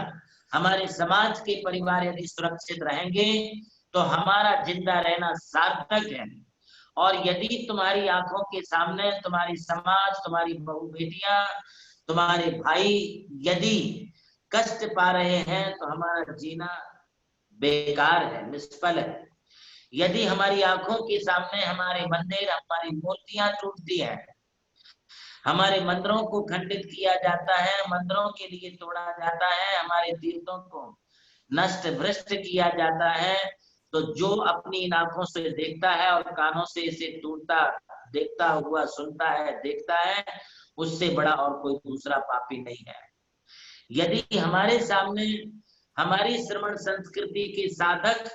हमारे समाज के परिवार यदि सुरक्षित रहेंगे तो हमारा जिंदा रहना सार्थक है। और यदि तुम्हारी आंखों के सामने तुम्हारी समाज, तुम्हारी बहू बेटियां, तुम्हारे भाई यदि कष्ट पा रहे हैं तो हमारा जीना बेकार है, निष्फल है। यदि हमारी आंखों के सामने हमारे मंदिर, हमारी मूर्तियां टूटती हैं, हमारे मंदिरों को खंडित किया जाता है, मंदिरों के लिए तोड़ा जाता है, हमारे तीर्थों को नष्ट भ्रष्ट किया जाता है, तो जो अपनी इन आंखों से देखता है और कानों से इसे टूटता देखता हुआ सुनता है, देखता है, उससे बड़ा और कोई दूसरा पापी नहीं है। यदि हमारे सामने हमारी श्रवण संस्कृति के साधक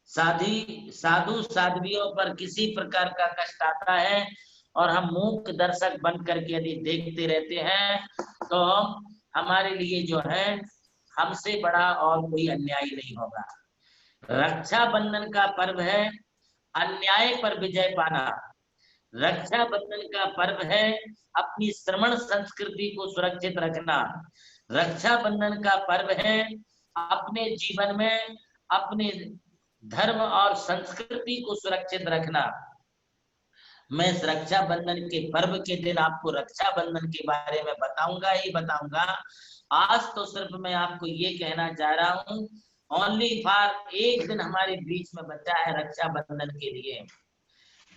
साधु साध्वियों पर किसी प्रकार का कष्ट आता है और हम मूक दर्शक बन करके यदि देखते रहते हैं तो हमारे लिए जो है हमसे बड़ा और कोई अन्याय नहीं होगा। रक्षाबंधन का पर्व है अन्याय पर विजय पाना। रक्षाबंधन का पर्व है अपनी श्रमण संस्कृति को सुरक्षित रखना। रक्षाबंधन का पर्व है अपने जीवन में अपने धर्म और संस्कृति को सुरक्षित रखना। मैं इस रक्षाबंधन के पर्व के दिन आपको रक्षाबंधन के बारे में बताऊंगा ही बताऊंगा। आज तो सिर्फ मैं आपको ये कहना चाह रहा हूँ, ओनली फॉर एक दिन हमारे बीच में बचा है रक्षाबंधन के लिए,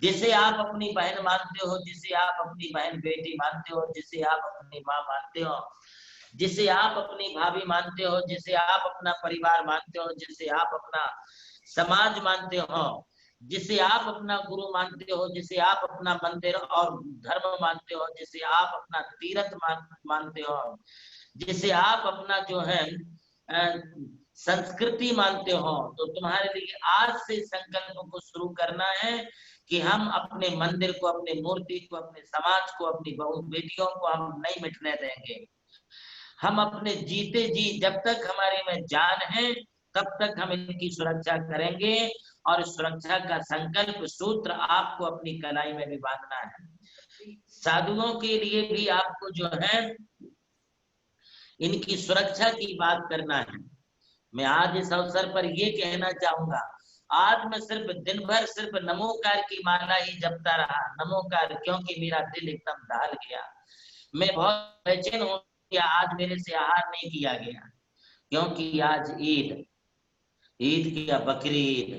जिसे आप अपनी बहन मानते हो, जिसे आप अपनी बहन बेटी मानते हो, जिसे आप अपनी माँ मानते हो, जिसे आप अपनी भाभी मानते हो, जिसे आप अपना परिवार मानते हो, जिसे आप अपना समाज मानते हो, जिसे आप अपना गुरु मानते हो, जिसे आप अपना मंदिर और धर्म मानते हो, जिसे आप अपना तीर्थ मानते हो, जिसे आप अपना जो है संस्कृति मानते हो। तो तुम्हारे लिए आज से संकल्प को शुरू करना है कि हम अपने मंदिर को, अपने मूर्ति को, अपने समाज को, अपनी बहू बेटियों को हम नहीं मिटने देंगे। हम अपने जीते जी जब तक हमारे में जान है तब तक हम इनकी सुरक्षा करेंगे, और सुरक्षा का संकल्प सूत्र आपको अपनी कलाई में भी बांधना है। साधुओं के लिए भी आपको जो है इनकी सुरक्षा की बात करना है। मैं आज इस अवसर पर ये कहना चाहूंगा, आज मैं सिर्फ दिन भर सिर्फ नमोकार की माला ही जपता रहा, नमोकार, क्योंकि मेरा दिल एकदम दहल गया। मैं बहुत बेचैन हो गया, आज मेरे से आहार नहीं किया गया, क्योंकि आज ईद, ईद क्या बकरीद।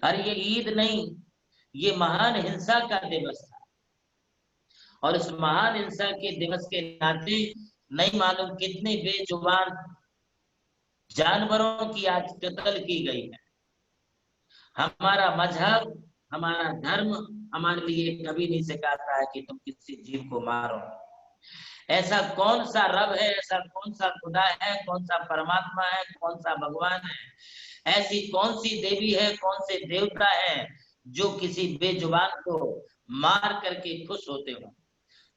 अरे ये ईद नहीं, ये महान हिंसा का दिवस था, और इस महान हिंसा के दिवस के नाते नहीं मालूम कितने बेजुबान जानवरों की आज कत्ल की गई है। हमारा मजहब, हमारा धर्म हमारे लिए कभी नहीं सिखाता है कि तुम किसी जीव को मारो। ऐसा कौन सा रब है, ऐसा कौन सा खुदा है, कौन सा परमात्मा है, कौन सा भगवान है, ऐसी कौन सी देवी है, कौन से देवता है जो किसी बेजुबान को मार करके खुश होते हो?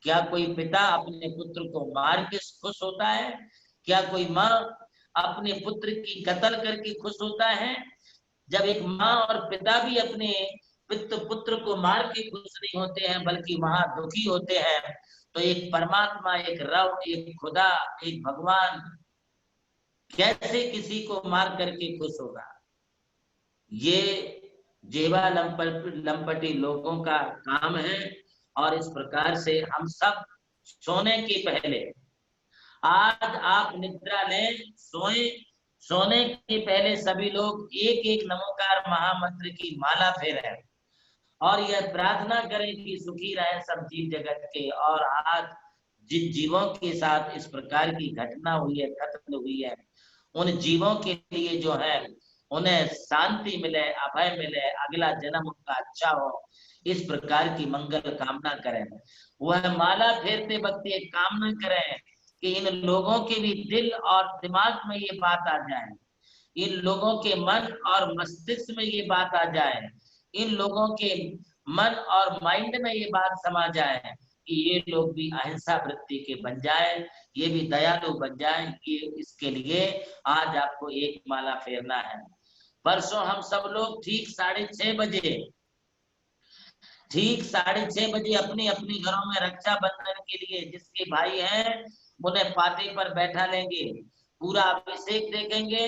क्या कोई पिता अपने पुत्र को मार के खुश होता है? क्या कोई माँ अपने पुत्र की कत्ल करके खुश होता है? जब एक माँ और पिता भी अपने पुत्र को मार के खुश नहीं होते हैं, बल्कि वहां दुखी होते हैं, तो एक परमात्मा, एक रब, एक खुदा, एक भगवान कैसे किसी को मार करके खुश होगा? ये जेवा लंपटी लोगों का काम है। और इस प्रकार से हम सब सोने के पहले, आज आप निद्रा लें, सोए, सोने के पहले सभी लोग एक एक नमोकार महामंत्र की माला फेरें और यह प्रार्थना करें कि सुखी रहे सब जीव जगत के। और आज जिन जीवों के साथ इस प्रकार की घटना हुई है, कत्ल हुई है, उन जीवों के लिए जो है उन्हें शांति मिले, अभय मिले, अगला जन्म उनका अच्छा हो, इस प्रकार की मंगल कामना करें। वह माला फेरते वक्त ये कामना करें कि इन लोगों के भी दिल और दिमाग में ये बात आ जाए, इन लोगों के मन और मस्तिष्क में ये बात आ जाए, इन लोगों के मन और माइंड में ये बात समा जाए कि ये लोग भी अहिंसा वृत्ति के बन जाए, ये भी दयालु बन जाए। कि इसके लिए आज आपको एक माला फेरना है। परसों हम सब लोग ठीक 6:30 बजे, ठीक 6:30 बजे अपनी अपनी घरों में रक्षाबंधन के लिए जिसके भाई हैं उन्हें पाते पर बैठा लेंगे, पूरा अभिषेक देखेंगे,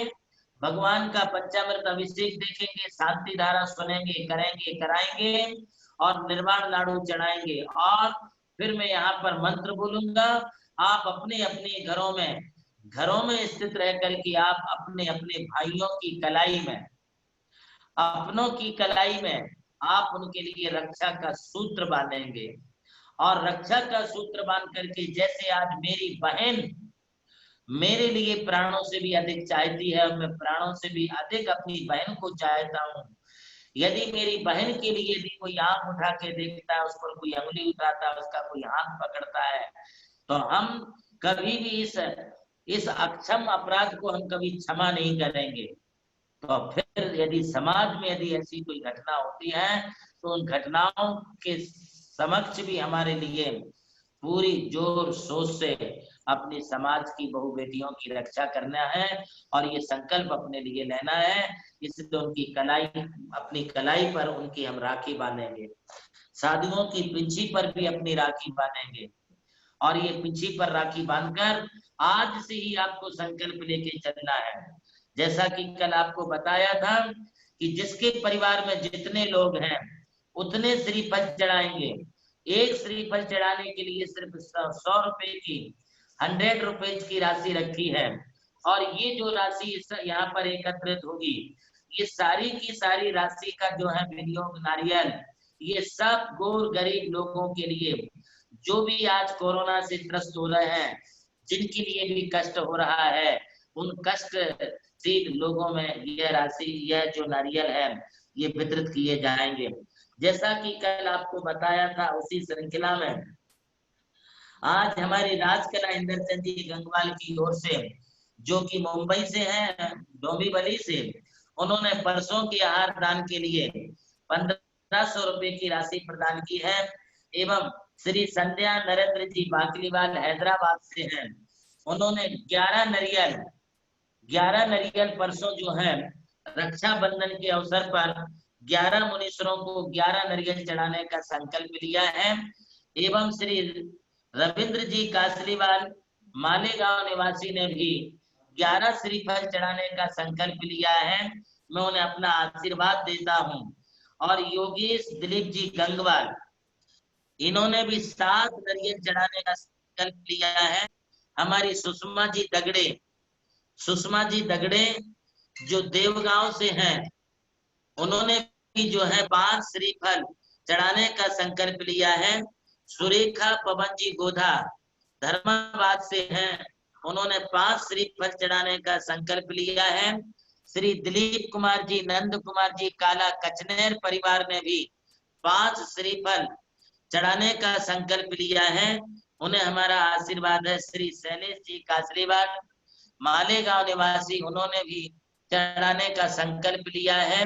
भगवान का पंचामृत अभिषेक देखेंगे, शांति धारा सुनेंगे, करेंगे, कराएंगे और निर्वाण लाडू चढ़ाएंगे। और फिर मैं यहाँ पर मंत्र बोलूंगा, आप अपने अपने घरों में स्थित रह करके आप अपने अपने भाइयों की कलाई में, अपनों की कलाई में आप उनके लिए रक्षा का सूत्र बांधेंगे। और रक्षा का सूत्र बांध करके, जैसे आज मेरी बहन मेरे लिए प्राणों से भी अधिक चाहती है और मैं प्राणों से भी अधिक अपनी बहन को चाहता हूँ, यदि मेरी बहन के लिए भी कोई आंख उठा के देखता है, उस पर कोई अंगुली उठाता है, उसका कोई हाथ पकड़ता है, तो हम कभी भी इस अक्षम अपराध को हम कभी क्षमा नहीं करेंगे। तो फिर यदि समाज में यदि ऐसी कोई घटना होती है तो उन घटनाओं के समक्ष भी हमारे लिए पूरी जोर सोच से अपनी समाज की बहु बेटियों की रक्षा करना है और ये संकल्प अपने लिए लेना है। इसलिए उनकी कलाई, अपनी कलाई पर उनकी हम राखी बांधेंगे, साधुओं की पिंची पर भी अपनी राखी बांधेंगे और ये पिंची पर राखी बांधकर आज से ही आपको संकल्प लेके चलना है। जैसा कि कल आपको बताया था कि जिसके परिवार में जितने लोग हैं उतने श्रीफल चढ़ाएंगे। एक श्रीफल चढ़ाने के लिए सिर्फ 100 रुपए की, 100 रुपीज की राशि रखी है और ये जो राशि यहाँ पर एकत्रित होगी, ये सारी की सारी राशि का जो है विनियोग नारियल, ये सब गौर गरीब लोगों के लिए, जो भी आज कोरोना से त्रस्त हो रहे हैं, जिनके लिए भी कष्ट हो रहा है, उन कष्टशील लोगों में यह राशि, यह जो नारियल है, ये वितरित किए जाएंगे। जैसा कि कल आपको बताया था, उसी श्रृंखला में आज हमारी राजकला इंद्रचंद जी गंगवाल की ओर से, जो कि मुंबई से हैं, डोंबिवली से, उन्होंने परसों के आहार दान के लिए 1500 रुपए की राशि प्रदान की है। एवं श्री संध्या नरेंद्र जी बाकलीवाल हैदराबाद से हैं, उन्होंने 11 नरियल परसों जो है रक्षाबंधन के अवसर पर 11 मुनीश्वरों को 11 नरियल चढ़ाने का संकल्प लिया है। एवं श्री रविंद्र जी कासलीवाल मालेगांव निवासी ने भी 11 श्रीफल चढ़ाने का संकल्प लिया है। मैं उन्हें अपना आशीर्वाद देता हूं। और योगेश दिलीप जी गंगवाल, इन्होंने भी 7 नरियल चढ़ाने का संकल्प लिया है। हमारी सुषमा जी दगड़े जो देवगांव से हैं, उन्होंने भी जो है 5 श्रीफल चढ़ाने का संकल्प लिया है। सुरेखा पवन जी गोधा धर्माबाद से हैं, उन्होंने 5 श्रीफल चढ़ाने का संकल्प लिया है। श्री दिलीप कुमार जी, नंद कुमार जी काला कचनेर परिवार ने भी 5 श्रीफल चढ़ाने का संकल्प लिया है। उन्हें हमारा आशीर्वाद है। श्री शैलेश जी कासलीवाल मालेगांव निवासी, उन्होंने भी चढ़ाने का संकल्प लिया है।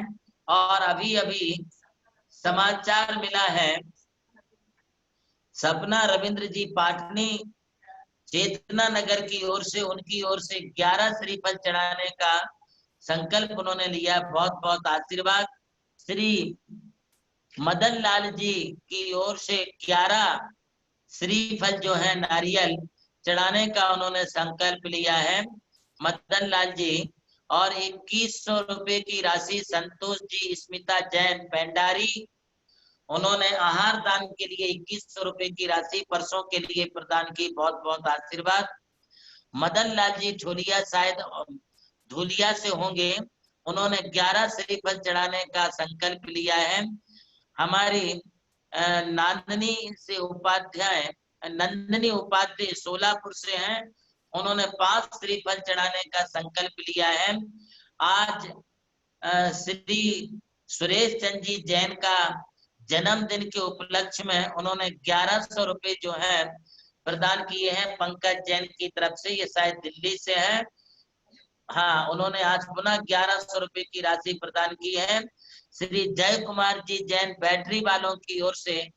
और अभी अभी समाचार मिला है, सपना रविंद्र जी पाटनी चेतना नगर की ओर से, उनकी ओर से 11 श्रीफल चढ़ाने का संकल्प उन्होंने लिया। बहुत बहुत आशीर्वाद। श्री मदन लाल जी की ओर से 11 श्रीफल जो है नारियल चढ़ाने का उन्होंने संकल्प लिया है, मदन लाल जी। और 2100 रुपए की राशि संतोष जी स्मिता जैन पेंडारी, उन्होंने आहार दान के लिए 2100 रुपए की राशि परसों के लिए प्रदान की। बहुत बहुत आशीर्वाद। मदन लाल जी झोलिया शायद धुलिया से होंगे, उन्होंने 11 श्रीफल चढ़ाने का संकल्प लिया है। हमारी नंदनी उपाध्याय सोलापुर से हैं, उन्होंने 5 श्रीफल चढ़ाने का संकल्प लिया है। आज श्री सुरेश चंद जी जैन का जन्मदिन के उपलक्ष्य में उन्होंने 1100 रुपए जो है प्रदान किए हैं पंकज जैन की तरफ से, ये शायद दिल्ली से है। हाँ, उन्होंने आज पुनः 1100 रुपए की राशि प्रदान की है। श्री जय कुमार जी जैन बैटरी वालों की ओर से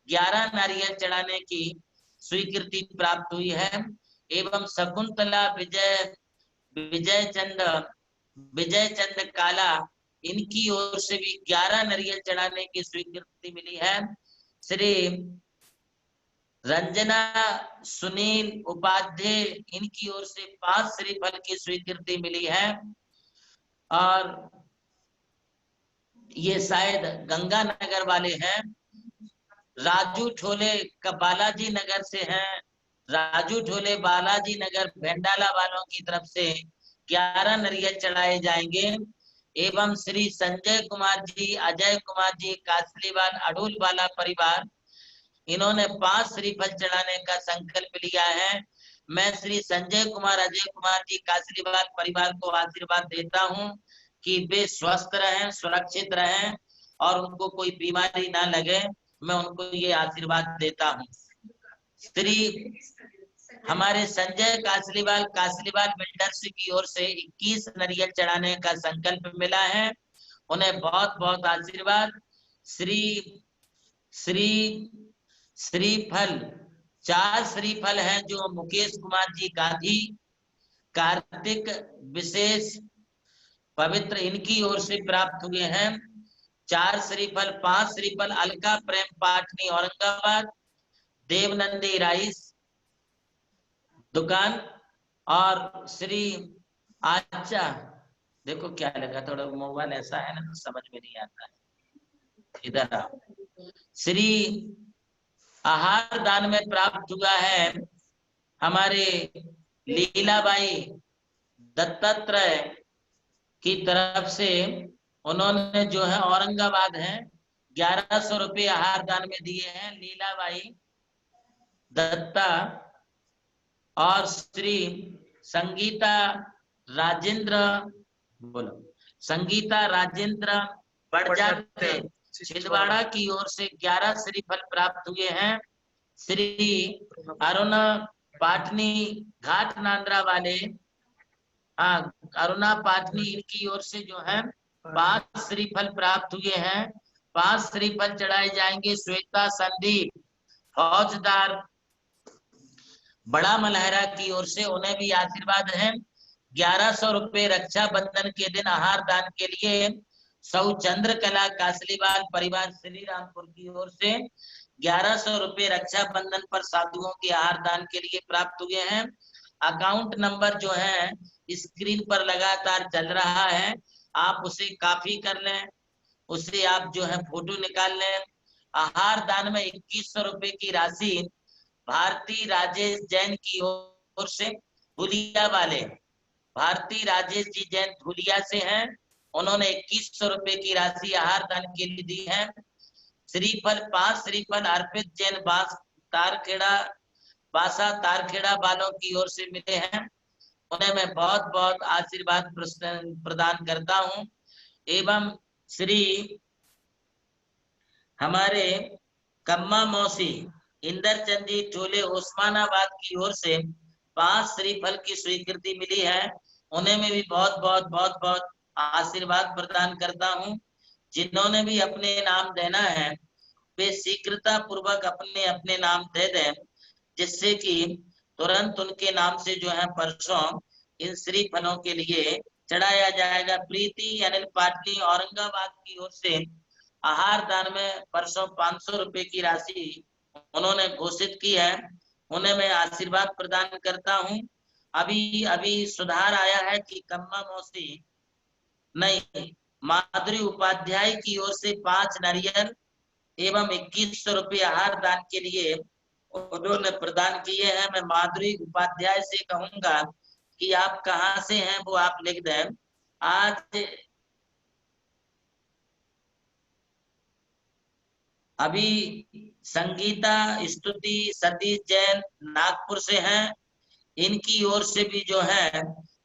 11 नारियल चढ़ाने की स्वीकृति प्राप्त हुई है। एवं शकुंतला विजय चंद काला, इनकी ओर से भी 11 नारियल चढ़ाने की स्वीकृति मिली है। श्री रंजना सुनील उपाध्याय, इनकी ओर से 5 श्रीफल की स्वीकृति मिली है। और ये शायद गंगानगर वाले हैं। राजू ठोले का बालाजी नगर से हैं, राजू ठोले बालाजी नगर भेंडाला वालों की तरफ से 11 नारियल चढ़ाए जाएंगे। एवं श्री संजय कुमार जी, अजय कुमार जी कासलीवाल अडूल वाला परिवार, इन्होंने 5 श्रीफल चढ़ाने का संकल्प लिया है। मैं श्री संजय कुमार, अजय कुमार जी कासलीवाल परिवार को आशीर्वाद देता हूं कि वे स्वस्थ रहें, सुरक्षित रहें और उनको कोई बीमारी ना लगे। मैं उनको ये आशीर्वाद देता हूं। श्री हमारे संजय कासलीवाल बिल्डर्स की ओर से 21 नारियल चढ़ाने का संकल्प मिला है, उन्हें बहुत बहुत आशीर्वाद। श्रीफल 4 श्रीफल हैं जो मुकेश कुमार जी गांधी कार्तिक विशेष पवित्र इनकी ओर से प्राप्त हुए हैं। 4 श्रीफल, 5 श्रीफल अलका प्रेम पाटनी औरंगाबाद, देवनंदी राइस दुकान, और श्री आचा, देखो क्या लगा, थोड़ा मोबाइल ऐसा है ना तो समझ में नहीं आता है, इधर आओ। श्री आहार दान में प्राप्त हुआ है हमारे लीलाबाई दत्तात्रेय की तरफ से, उन्होंने जो है औरंगाबाद है 1100 रुपये आहार दान में दिए हैं लीलाबाई दत्ता। और श्री संगीता राजेंद्र, बोलो, संगीता राजेंद्र बड़जात्रे छिंदवाड़ा की ओर से 11 श्रीफल प्राप्त हुए हैं। श्री अरुणा पाटनी घाट नांद्रा वाले, अरुणा पाटनी, इनकी ओर से जो है 5 श्रीफल प्राप्त हुए हैं। 5 श्रीफल चढ़ाए जाएंगे श्वेता संदीप फौजदार बड़ा मलहरा की ओर से, उन्हें भी आशीर्वाद है। 1100 रुपये रक्षाबंधन के दिन आहार दान के लिए सौ चंद्रकला कासलीवाल परिवार श्री रामपुर की ओर से 1100 रुपये रक्षाबंधन पर साधुओं के आहार दान के लिए प्राप्त हुए हैं। अकाउंट नंबर जो है स्क्रीन पर लगातार चल रहा है, आप उसे कॉपी कर लें, उसे आप जो है फोटो निकाल लें। आहार दान में 2100 रुपये की राशि भारती राजेश जैन की ओर से धुलिया वाले, भारती राजेश जी जैन धुलिया से हैं, उन्होंने 2100 रुपये की राशि आहार दान के लिए दी है। श्रीफल 5 श्रीफल अर्पित जैन बासा तारखेड़ा वालों की ओर से मिले हैं, उन्हें मैं बहुत बहुत आशीर्वाद प्रदान करता हूं। एवं श्री हमारे कम्मा मौसी इंदरचंद जी टोले उस्मानाबाद की ओर से 5 श्रीफल की स्वीकृति मिली है, उन्हें मैं भी बहुत बहुत बहुत बहुत आशीर्वाद प्रदान करता हूं। जिन्होंने भी अपने नाम देना है वे शीघ्रता पूर्वक अपने अपने नाम दे दें, जिससे कि तुरंत उनके नाम से जो है परसों इन श्रीफलों के लिए चढ़ाया जाएगा। प्रीति अनिल पाटनी औरंगाबाद की ओर से आहार दान में परसों 500 रुपये की राशि उन्होंने घोषित की है, उन्हें मैं आशीर्वाद प्रदान करता हूं। अभी अभी सुधार आया है कि कम्मा मौसी नहीं, माधुरी उपाध्याय की ओर से 5 नारियल एवं 2100 रुपये आहार दान के लिए उन्होंने प्रदान किए हैं। मैं माधुरी उपाध्याय से कहूंगा कि आप कहां से हैं वो आप लिख दें। आज अभी संगीता स्तुति सतीश जैन नागपुर से हैं, इनकी ओर से भी जो है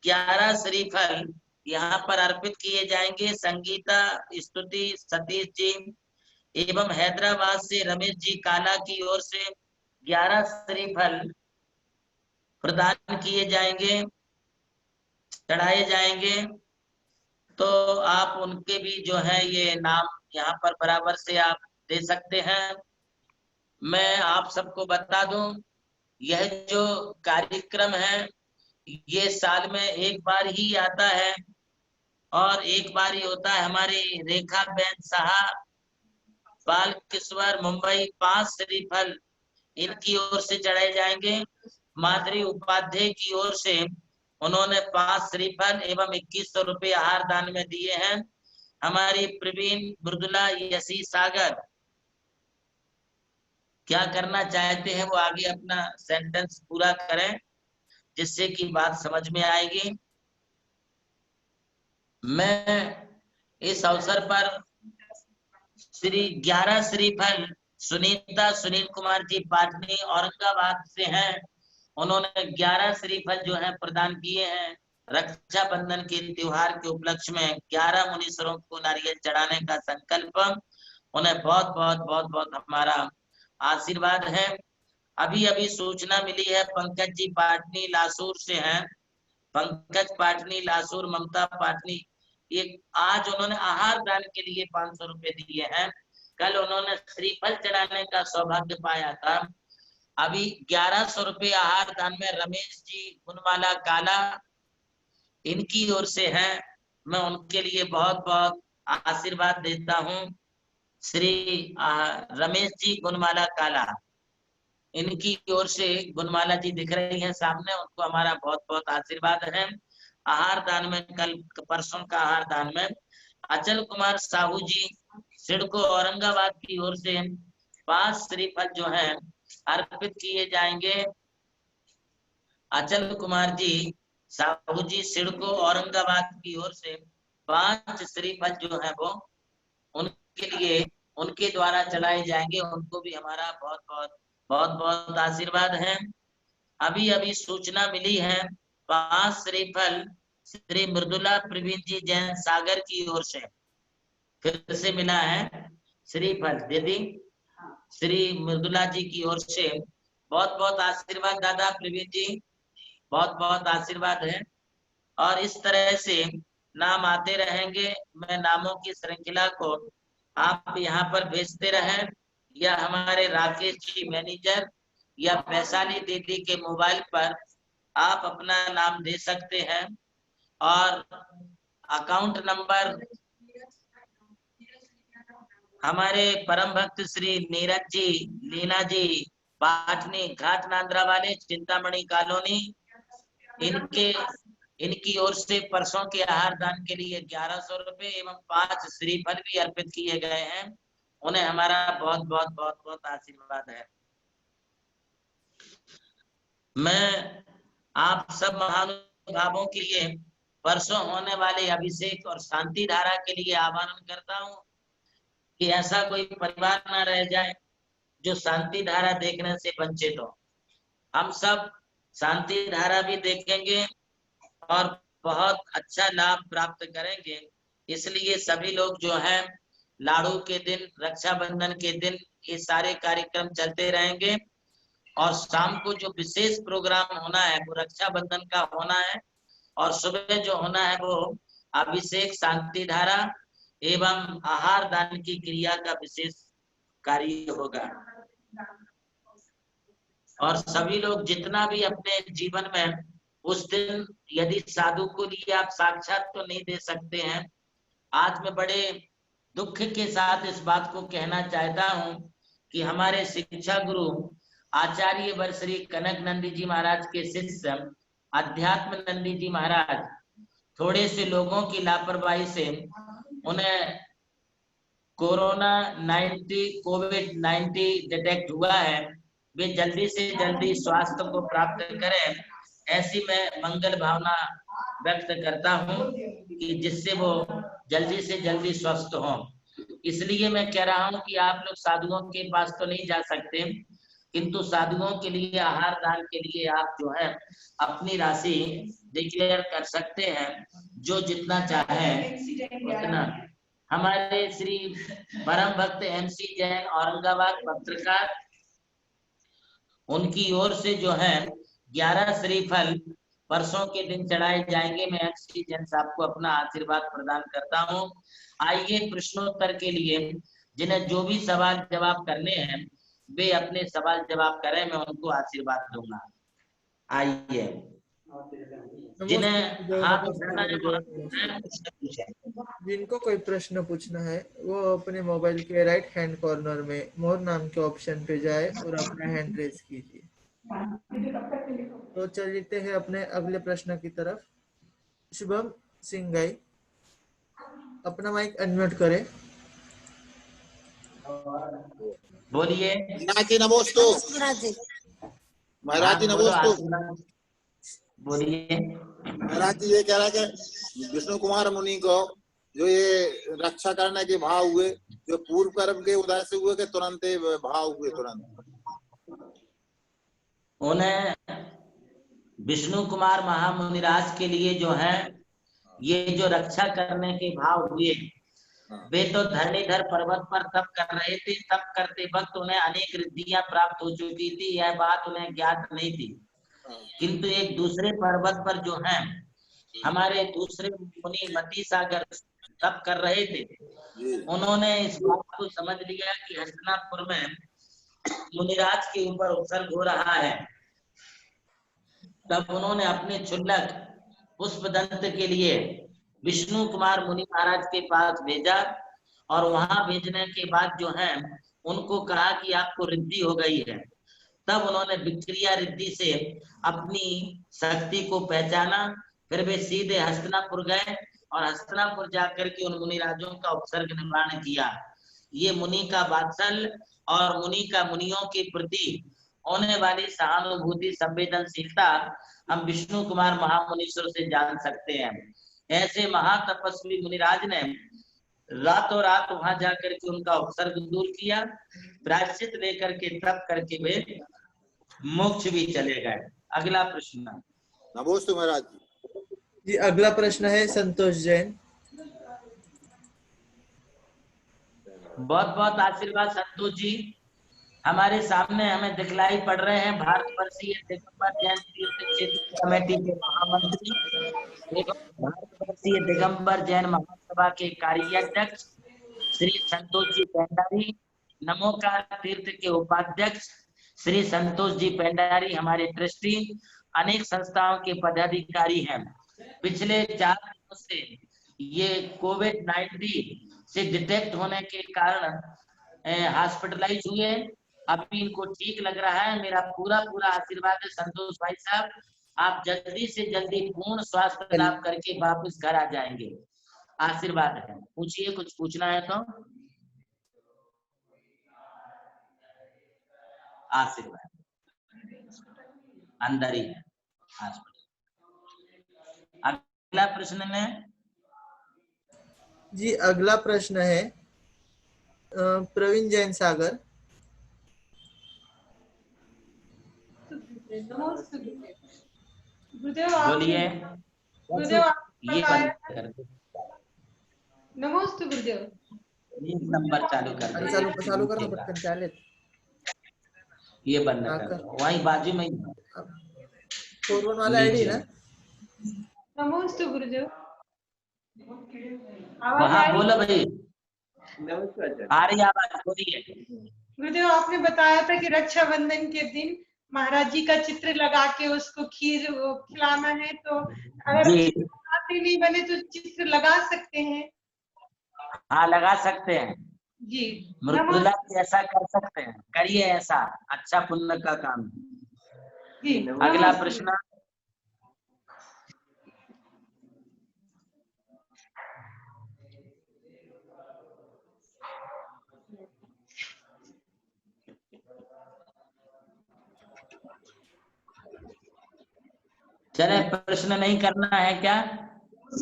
11 श्रीफल यहाँ पर अर्पित किए जाएंगे। संगीता स्तुति सतीश जी एवं हैदराबाद से रमेश जी काला की ओर से 11 श्रीफल प्रदान किए जाएंगे, चढ़ाए जाएंगे। तो आप उनके भी जो है ये नाम यहाँ पर बराबर से आप दे सकते हैं। मैं आप सबको बता दूं, यह जो कार्यक्रम है ये साल में एक बार ही आता है और एक बार ही होता है। हमारी रेखा बेन साहा बाल किश्वर मुंबई 5 श्रीफल इनकी ओर से चढ़ाए जाएंगे। माधुरी उपाध्याय की ओर से उन्होंने 5 श्रीफल एवं 2100 रुपये आहार दान में दिए हैं। हमारी प्रवीण मृदुला यशी सागर क्या करना चाहते हैं वो आगे अपना सेंटेंस पूरा करें, जिससे कि बात समझ में आएगी। मैं इस अवसर पर श्री 11 श्रीफल सुनीता सुनील कुमार जी पाटनी औरंगाबाद से हैं, उन्होंने 11 श्रीफल जो है प्रदान किए हैं। रक्षाबंधन के त्योहार के उपलक्ष्य में 11 मुनीश्वरों को नारियल चढ़ाने का संकल्प, उन्हें बहुत बहुत बहुत बहुत हमारा आशीर्वाद है। अभी अभी सूचना मिली है पंकज जी पाटनी लासूर से हैं, पंकज पाटनी लासूर, ममता पाटनी, ये आज उन्होंने आहार दान के लिए 500 रुपए दिए हैं। कल उन्होंने श्रीफल चढ़ाने का सौभाग्य पाया था। अभी 1100 रुपये आहार दान में रमेश जी गुणमाला काला, इनकी ओर से है। मैं उनके लिए बहुत बहुत आशीर्वाद देता हूँ। श्री रमेश जी गुणमाला काला, इनकी ओर से गुणमाला जी दिख रही हैं सामने, उनको हमारा बहुत बहुत आशीर्वाद है। आहार दान में कल परसों का आहार दान में अचल कुमार साहू जी सिडको औरंगाबाद की ओर से 5 श्रीफल जो है अर्पित किए जाएंगे। अचल कुमार जी साहू जी सिडको औरंगाबाद की ओर से 5 श्रीफल जो है वो उनके लिए उनके द्वारा चलाए जाएंगे। उनको भी हमारा बहुत बहुत आशीर्वाद है। अभी अभी सूचना मिली है 5 श्रीफल श्री मृदुला प्रवीण जी जैन सागर की ओर से फिर से मिला है श्रीफल दीदी श्री मृदुला जी की ओर से। बहुत बहुत आशीर्वाद दादा प्रवीण जी, बहुत बहुत आशीर्वाद है। और इस तरह से नाम आते रहेंगे। मैं नामों की श्रृंखला को आप यहाँ पर भेजते रहें, या हमारे राकेश जी मैनेजर या वैशाली दीदी के मोबाइल पर आप अपना नाम दे सकते हैं। और अकाउंट नंबर हमारे परम भक्त श्री नीरज जी लीना जी पाटनी घाट नांद्रा वाले चिंतामणि कॉलोनी, इनकी ओर से परसों के आहार दान के लिए 1100 रुपए एवं 5 श्रीफल भी अर्पित किए गए हैं। उन्हें हमारा बहुत बहुत बहुत बहुत आशीर्वाद है। मैं आप सब महानुभावों के लिए परसों होने वाले अभिषेक और शांति धारा के लिए आह्वान करता हूँ कि ऐसा कोई परिवार ना रह जाए जो शांति धारा देखने से वंचित हो। हम सब शांति धारा भी देखेंगे और बहुत अच्छा लाभ प्राप्त करेंगे। इसलिए सभी लोग जो हैं लाड़ू के दिन, रक्षाबंधन के दिन ये सारे कार्यक्रम चलते रहेंगे। और शाम को जो विशेष प्रोग्राम होना है वो रक्षाबंधन का होना है, और सुबह जो होना है वो अभिषेक, शांति धारा एवं आहार दान की क्रिया का विशेष कार्य होगा। और सभी लोग जितना भी अपने जीवन में उस दिन, यदि साधु को लिए आप साक्षात तो नहीं दे सकते हैं, आज मैं बड़े दुख के साथ इस बात को कहना चाहता हूं कि हमारे शिक्षा गुरु आचार्य वर्षरी कनक नंदी जी महाराज के शिष्य अध्यात्म नंदी जी महाराज थोड़े से लोगों की लापरवाही से उन्हें कोविड-19 डिटेक्ट हुआ है। वे जल्दी से जल्दी स्वास्थ्य को प्राप्त करें, ऐसी मैं मंगल भावना व्यक्त करता हूं कि जिससे वो जल्दी से जल्दी स्वस्थ हों। इसलिए मैं कह रहा हूं कि आप लोग साधुओं के पास तो नहीं जा सकते, किंतु साधुओं के लिए आहार दान के लिए आप जो है अपनी राशि डिक्लेयर कर सकते हैं, जो जितना चाहे उतना। हमारे श्री परम भक्त MC जैन औरंगाबाद पत्रकार, उनकी ओर से जो है 11 श्रीफल परसों के दिन चढ़ाए जाएंगे। मैं MC जैन साहब को अपना आशीर्वाद प्रदान करता हूं। आइए प्रश्नोत्तर के लिए जिन्हें जो भी सवाल जवाब करने हैं वे अपने सवाल जवाब करें, मैं उनको आशीर्वाद दूंगा। आइए, जिन्हें हाथ उठाना है वो प्रश्न पूछें। जिनको कोई प्रश्न पूछना है वो अपने मोबाइल के राइट हैंड कॉर्नर में मोर नाम के ऑप्शन पे जाए और अपना हैंड रेज कीजिए। तो चलते हैं अपने अगले प्रश्न की तरफ। शुभम सिंगाई, अपना माइक अनम्यूट करें। बोलिए। महाराज जी नमोस्तु। महाराज जी नमोस्तु। बोलिए। महाराज जी ये कह रहा है कि विष्णु कुमार मुनि को जो ये रक्षा करने के भाव हुए, जो पूर्व कर्म के उदय से हुए कि तुरंत भाव हुए? तुरंत उन्हें विष्णु कुमार महामुनिराज के लिए जो है ये जो रक्षा करने के भाव हुए, वे तो धरणीधर पर्वत पर तप कर रहे थे। तप करते वक्त उन्हें अनेक रिद्धियां प्राप्त हो चुकी थी, यह बात उन्हें ज्ञात नहीं थी। किंतु एक दूसरे पर्वत पर जो है हमारे दूसरे मुनि मती सागर तप कर रहे थे, उन्होंने इस बात को समझ लिया कि हस्तिनापुर में मुनिराज के ऊपर उत्सर्ग हो रहा है, तब उन्होंने अपने क्षुल्लक पुष्पदंत के लिए विष्णु कुमार मुनि महाराज के पास भेजा, और वहां भेजने के बाद जो है उनको कहा कि आपको रिद्धि हो गई है। तब उन्होंने विक्रिया रिद्धि से अपनी शक्ति को पहचाना। फिर वे सीधे हस्तिनापुर गए और हस्तिनापुर जाकर के उन मुनिराजों का उपसर्ग निर्माण किया। ये मुनि का वात्सल्य और मुनि का मुनियों के प्रति होने वाली सहानुभूति, संवेदनशीलता हम विष्णु कुमार महामुनीश्वर से जान सकते हैं। ऐसे महातपस्वी मुनिराज ने रातों रात वहां जाकर के उनका उपसर्ग दूर किया, प्रायश्चित लेकर के तप करके वे मोक्ष भी चले गए। अगला प्रश्न। नमोस्तु महाराज जी। अगला प्रश्न है संतोष जैन। बहुत बहुत आशीर्वाद संतोष जी। हमारे सामने हमें दिखलाई पड़ रहे हैं भारतवर्षीय दिगंबर जैन तीर्थ क्षेत्र कमेटी के महामंत्री, भारतवर्षीय दिगंबर जैन महासभा के कार्याध्यक्ष श्री संतोष जी पेंडारी, नमोकार तीर्थ के उपाध्यक्ष श्री संतोष जी पेंडारी, हमारे ट्रस्टी, अनेक संस्थाओं के पदाधिकारी हैं। पिछले 4 दिनों से ये कोविड-19 से डिटेक्ट होने के कारण हॉस्पिटलाइज हुए। अभी इनको ठीक लग रहा है। मेरा पूरा आशीर्वाद है संतोष भाई साहब, आप जल्दी से जल्दी पूर्ण स्वास्थ्य लाभ करके वापस घर आ जाएंगे। आशीर्वाद है। पूछिए, कुछ पूछना है तो। आशीर्वाद अंदर ही है हॉस्पिटल। अगला प्रश्न में जी। अगला प्रश्न है प्रवीण जैन सागर। बोलिए। ये नमस्ते गुरुदेव। नंबर चालू कर दो। चालू करना पटकन चालेल। ये बंद कर दो, वहीं बाजू में फोन वाला आईडी ना। नमस्ते गुरुदेव। वहाँ बोलो भाई। आ रही आवाज, बोलिए। गुरुदेव, आपने बताया था कि रक्षाबंधन के दिन महाराज जी का चित्र लगा के उसको खीर खिलाना है, तो अगर नहीं बने तो चित्र लगा सकते हैं? हाँ, लगा सकते हैं जी। मृदुला ऐसा कर सकते हैं, करिए ऐसा, अच्छा पुण्य का काम जी। अगला प्रश्न। चले, प्रश्न नहीं करना है क्या?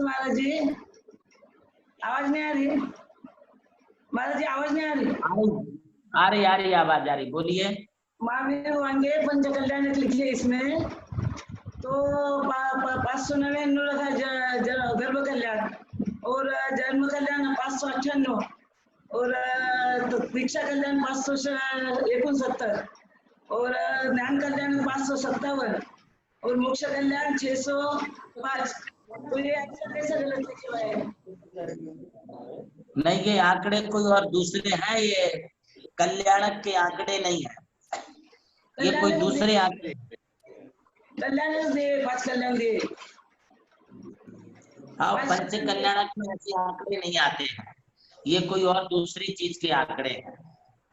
महाराज जी आवाज नहीं आ रही। महाराज जी आवाज नहीं आ रही। आ रही आवाज आ रही, बोलिए। महावीर वांगे पंच कल्याण लिखिए इसमें तो 599 रखा गर्भ कल्याण, और जन्म कल्याण 598, और दीक्षा कल्याण 569, और ज्ञान कल्याण 557, और मोक्ष कल्याण 605। तो ये कैसे गलत लिखे हुए हैं? नहीं, ये आंकड़े कोई और दूसरे हैं, ये कल्याणक के आंकड़े नहीं है, ये कोई दूसरे आंकड़े। कल्याण दे 5 कल्याण दे। हाँ, पंच कल्याणक में ऐसे आंकड़े नहीं आते हैं, ये कोई और दूसरी चीज के आंकड़े हैं।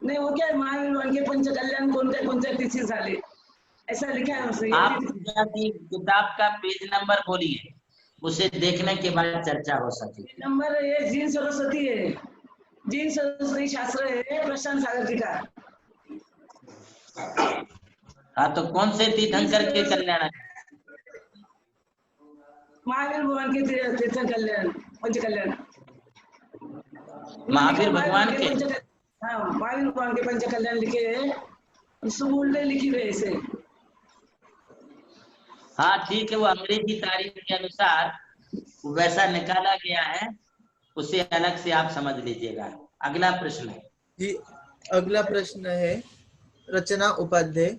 नहीं, वो क्या है, महावीर वांगे पंच कल्याण कोणत्या तिथी झाले ऐसा लिखा है उसमें। आप किताब का पेज नंबर बोलिए, उसे देखने के बाद चर्चा हो सके। नंबर ये जीन सरस्वती है, जीन सरस्वती शास्त्र है प्रशांत सागर जी का। हाँ, तो कौन से तीर्थंकर के कल्याण? महावीर भगवान के तीर्थ कल्याण, पंच कल्याण। महावीर भगवान के, हाँ, महावीर भगवान के पंच कल्याण लिखे है, सुबुल्ले लिखी हुई ऐसे। हाँ ठीक है, वो अंग्रेजी तारीख के अनुसार वैसा निकाला गया है, उसे अलग से आप समझ लीजिएगा। अगला प्रश्न है जी। अगला प्रश्न है रचना उपाध्याय।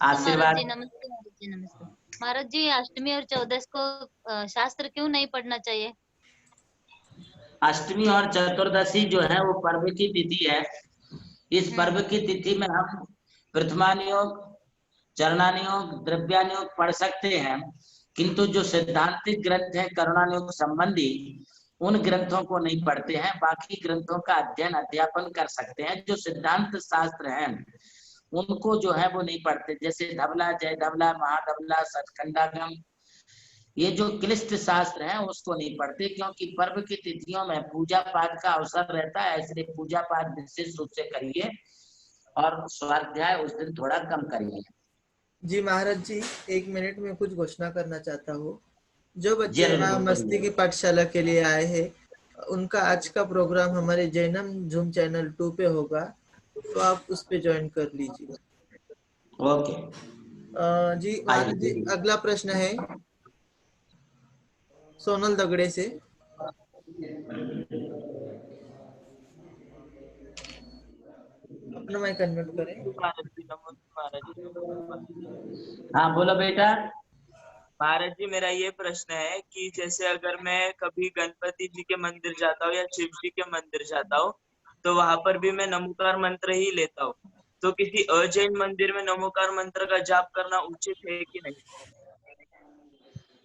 आशीर्वाद। नमस्ते महाराज जी। अष्टमी और 14 को शास्त्र क्यों नहीं पढ़ना चाहिए? अष्टमी और चतुर्दशी जो है वो पर्व की तिथि है। इस पर्व की तिथि में हम प्रथमानुयोग, चरणानुयोग, द्रव्यानुयोग पढ़ सकते हैं, किंतु जो सिद्धांतिक ग्रंथ है करुणानुयोग संबंधी, उन ग्रंथों को नहीं पढ़ते हैं। बाकी ग्रंथों का अध्ययन अध्यापन कर सकते हैं। जो सिद्धांत शास्त्र हैं उनको जो है वो नहीं पढ़ते, जैसे धवला, जय धवला, महाधवला, सचखंडागम, ये जो क्लिष्ट शास्त्र हैं उसको नहीं पढ़ते, क्योंकि पर्व की तिथियों में पूजा पाठ का अवसर रहता है। इसलिए पूजा पाठ विशेष रूप से करिए और स्वाध्याय उस दिन थोड़ा कम करिए। जी महाराज जी, 1 मिनट में कुछ घोषणा करना चाहता हूँ। जो बच्चे जरूर यहाँ करिए। मस्ती की पाठशाला के लिए आए हैं, उनका आज का प्रोग्राम हमारे जैनम जूम चैनल 2 पे होगा, तो आप उस पे ज्वाइन कर लीजिए। ओके जी महाराज जी, अगला प्रश्न है सोनल दगड़े से। अपना माइक अनम्यूट करें। हाँ बोलो बेटा। महाराज जी, मेरा ये प्रश्न है कि जैसे अगर मैं कभी गणपति जी के मंदिर जाता हूँ या शिव जी के मंदिर जाता हूँ, तो वहां पर भी मैं नमोकार मंत्र ही लेता हूँ, तो किसी अजैन मंदिर में नमोकार मंत्र का जाप करना उचित है कि नहीं?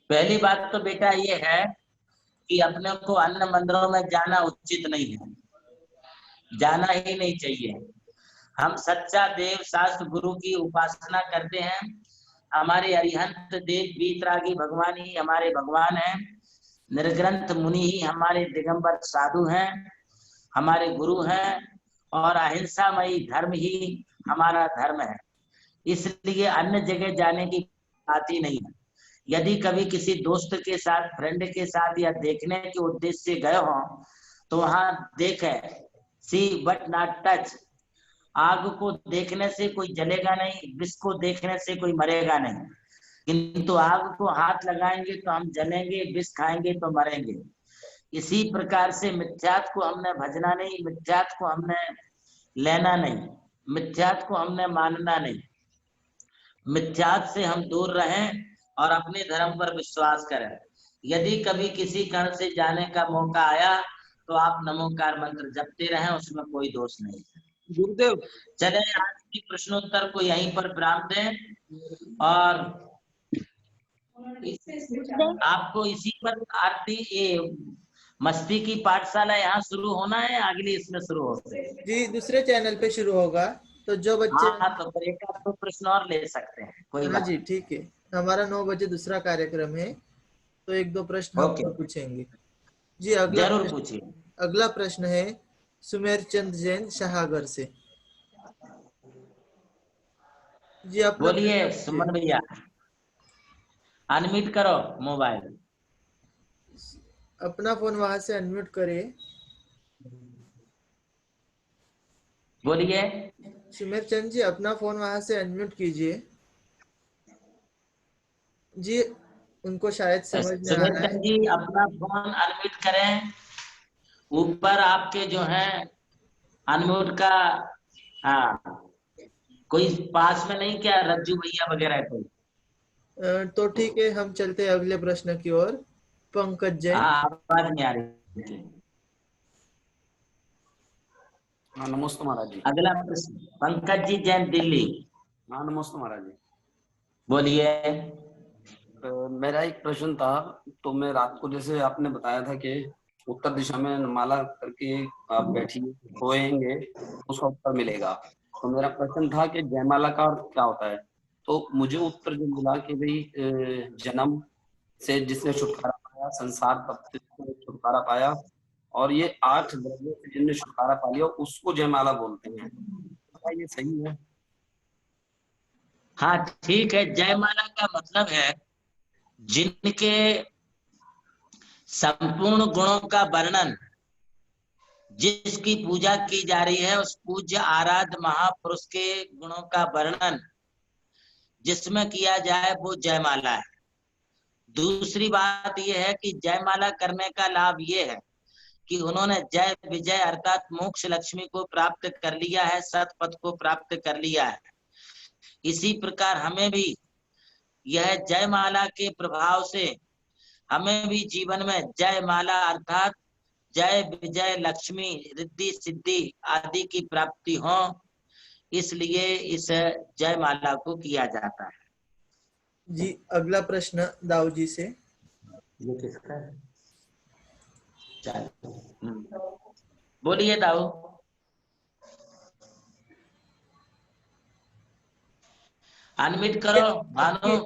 पहली बात तो बेटा ये है कि अपने को अन्य मंदिरों में जाना उचित नहीं है, जाना ही नहीं चाहिए। हम सच्चा देव शास्त्र गुरु की उपासना करते हैं। हमारे अरिहंत देव वीतरागी भगवान ही हमारे भगवान हैं। निर्ग्रंथ मुनि ही हमारे दिगंबर साधु हैं, हमारे गुरु हैं, और अहिंसामयी धर्म ही हमारा धर्म है। इसलिए अन्य जगह जाने की बात ही नहीं है। यदि कभी किसी दोस्त के साथ, फ्रेंड के साथ या देखने के उद्देश्य से गए हो तो वहां देखे, सी बट नॉट टच। आग को देखने से कोई जलेगा नहीं, विष को देखने से कोई मरेगा नहीं, किंतु आग को हाथ लगाएंगे तो हम जलेंगे, विष खाएंगे तो मरेंगे। इसी प्रकार से मिथ्यात को हमने भजना नहीं, मिथ्यात को हमने लेना नहीं, मिथ्यात को हमने मानना नहीं। मिथ्यात से हम दूर रहें और अपने धर्म पर विश्वास करें। यदि कभी किसी कण से जाने का मौका आया तो आप नमोकार मंत्र जपते रहें, उसमें कोई दोष नहीं है। गुरुदेव, चले आज की प्रश्नोत्तर को यहीं पर विराम दें, और आपको इसी पर आरती मस्ती की पाठशाला यहाँ शुरू होना है, अगली इसमें शुरू होते हैं जी, दूसरे चैनल पे शुरू होगा, तो जो बच्चे हाँ तो फिर एक आध दो प्रश्न और ले सकते हैं, कोई हाँ बात जी ठीक है। हमारा 9 बजे दूसरा कार्यक्रम है, तो 1-2 प्रश्न हम ओके। पूछेंगे। जी अगला जरूर प्रश्न, पूछिए। अगला प्रश्न है सुमेर चंद जैन शाहगर से। जी आप बोलिए सुमन भैया, अनम्यूट करो मोबाइल। अपना फोन वहां से अनम्यूट करिए। बोलिए। सुमेर चंद जी, अपना फोन वहां से अनम्यूट कीजिए। जी उनको शायद समझ में आ रहा है। जी अपना फोन अनम्यूट करें, ऊपर आपके जो है अनम्यूट का, हाँ कोई पास में नहीं क्या, रज्जू भैया वगैरह कोई? तो ठीक है, हम चलते हैं अगले प्रश्न की ओर। पंकज जैन। हाँ आवाज नहीं आ रही। हाँ नमस्ते महाराज जी। अगला प्रश्न पंकज जी जैन दिल्ली। हाँ नमस्ते महाराज जी। बोलिए। मेरा एक प्रश्न था, तो मैं रात को जैसे आपने बताया था कि उत्तर दिशा में माला करके आप बैठिए, सोएंगे उसका उत्तर मिलेगा। तो मेरा प्रश्न था कि जयमाला का अर्थ क्या होता है? तो मुझे उत्तर जो मिला कि भाई जन्म से जिसने छुटकारा पाया, संसार तप से छुटकारा पाया, और ये 8 द्रव्यों से जिनने छुटकारा पा लिया उसको जयमाला बोलते हैं। क्या ये सही है? हाँ ठीक है। जयमाला का मतलब है जिनके संपूर्ण गुणों का वर्णन, जिसकी पूजा की जा रही है उस पूज्य आराध्य महापुरुष के गुणों का वर्णन जिसमें किया जाए वो जयमाला है। दूसरी बात यह है कि जयमाला करने का लाभ ये है कि उन्होंने जय विजय अर्थात मोक्ष लक्ष्मी को प्राप्त कर लिया है, सतपथ को प्राप्त कर लिया है। इसी प्रकार हमें भी यह जयमाला के प्रभाव से हमें भी जीवन में जयमाला अर्थात जय विजय लक्ष्मी रिद्धि सिद्धि आदि की प्राप्ति हो, इसलिए इस जय माला को किया जाता है। जी अगला प्रश्न दाऊ जी से। ये किसका है? बोलिए दाऊ। अनम्यूट करो भानु।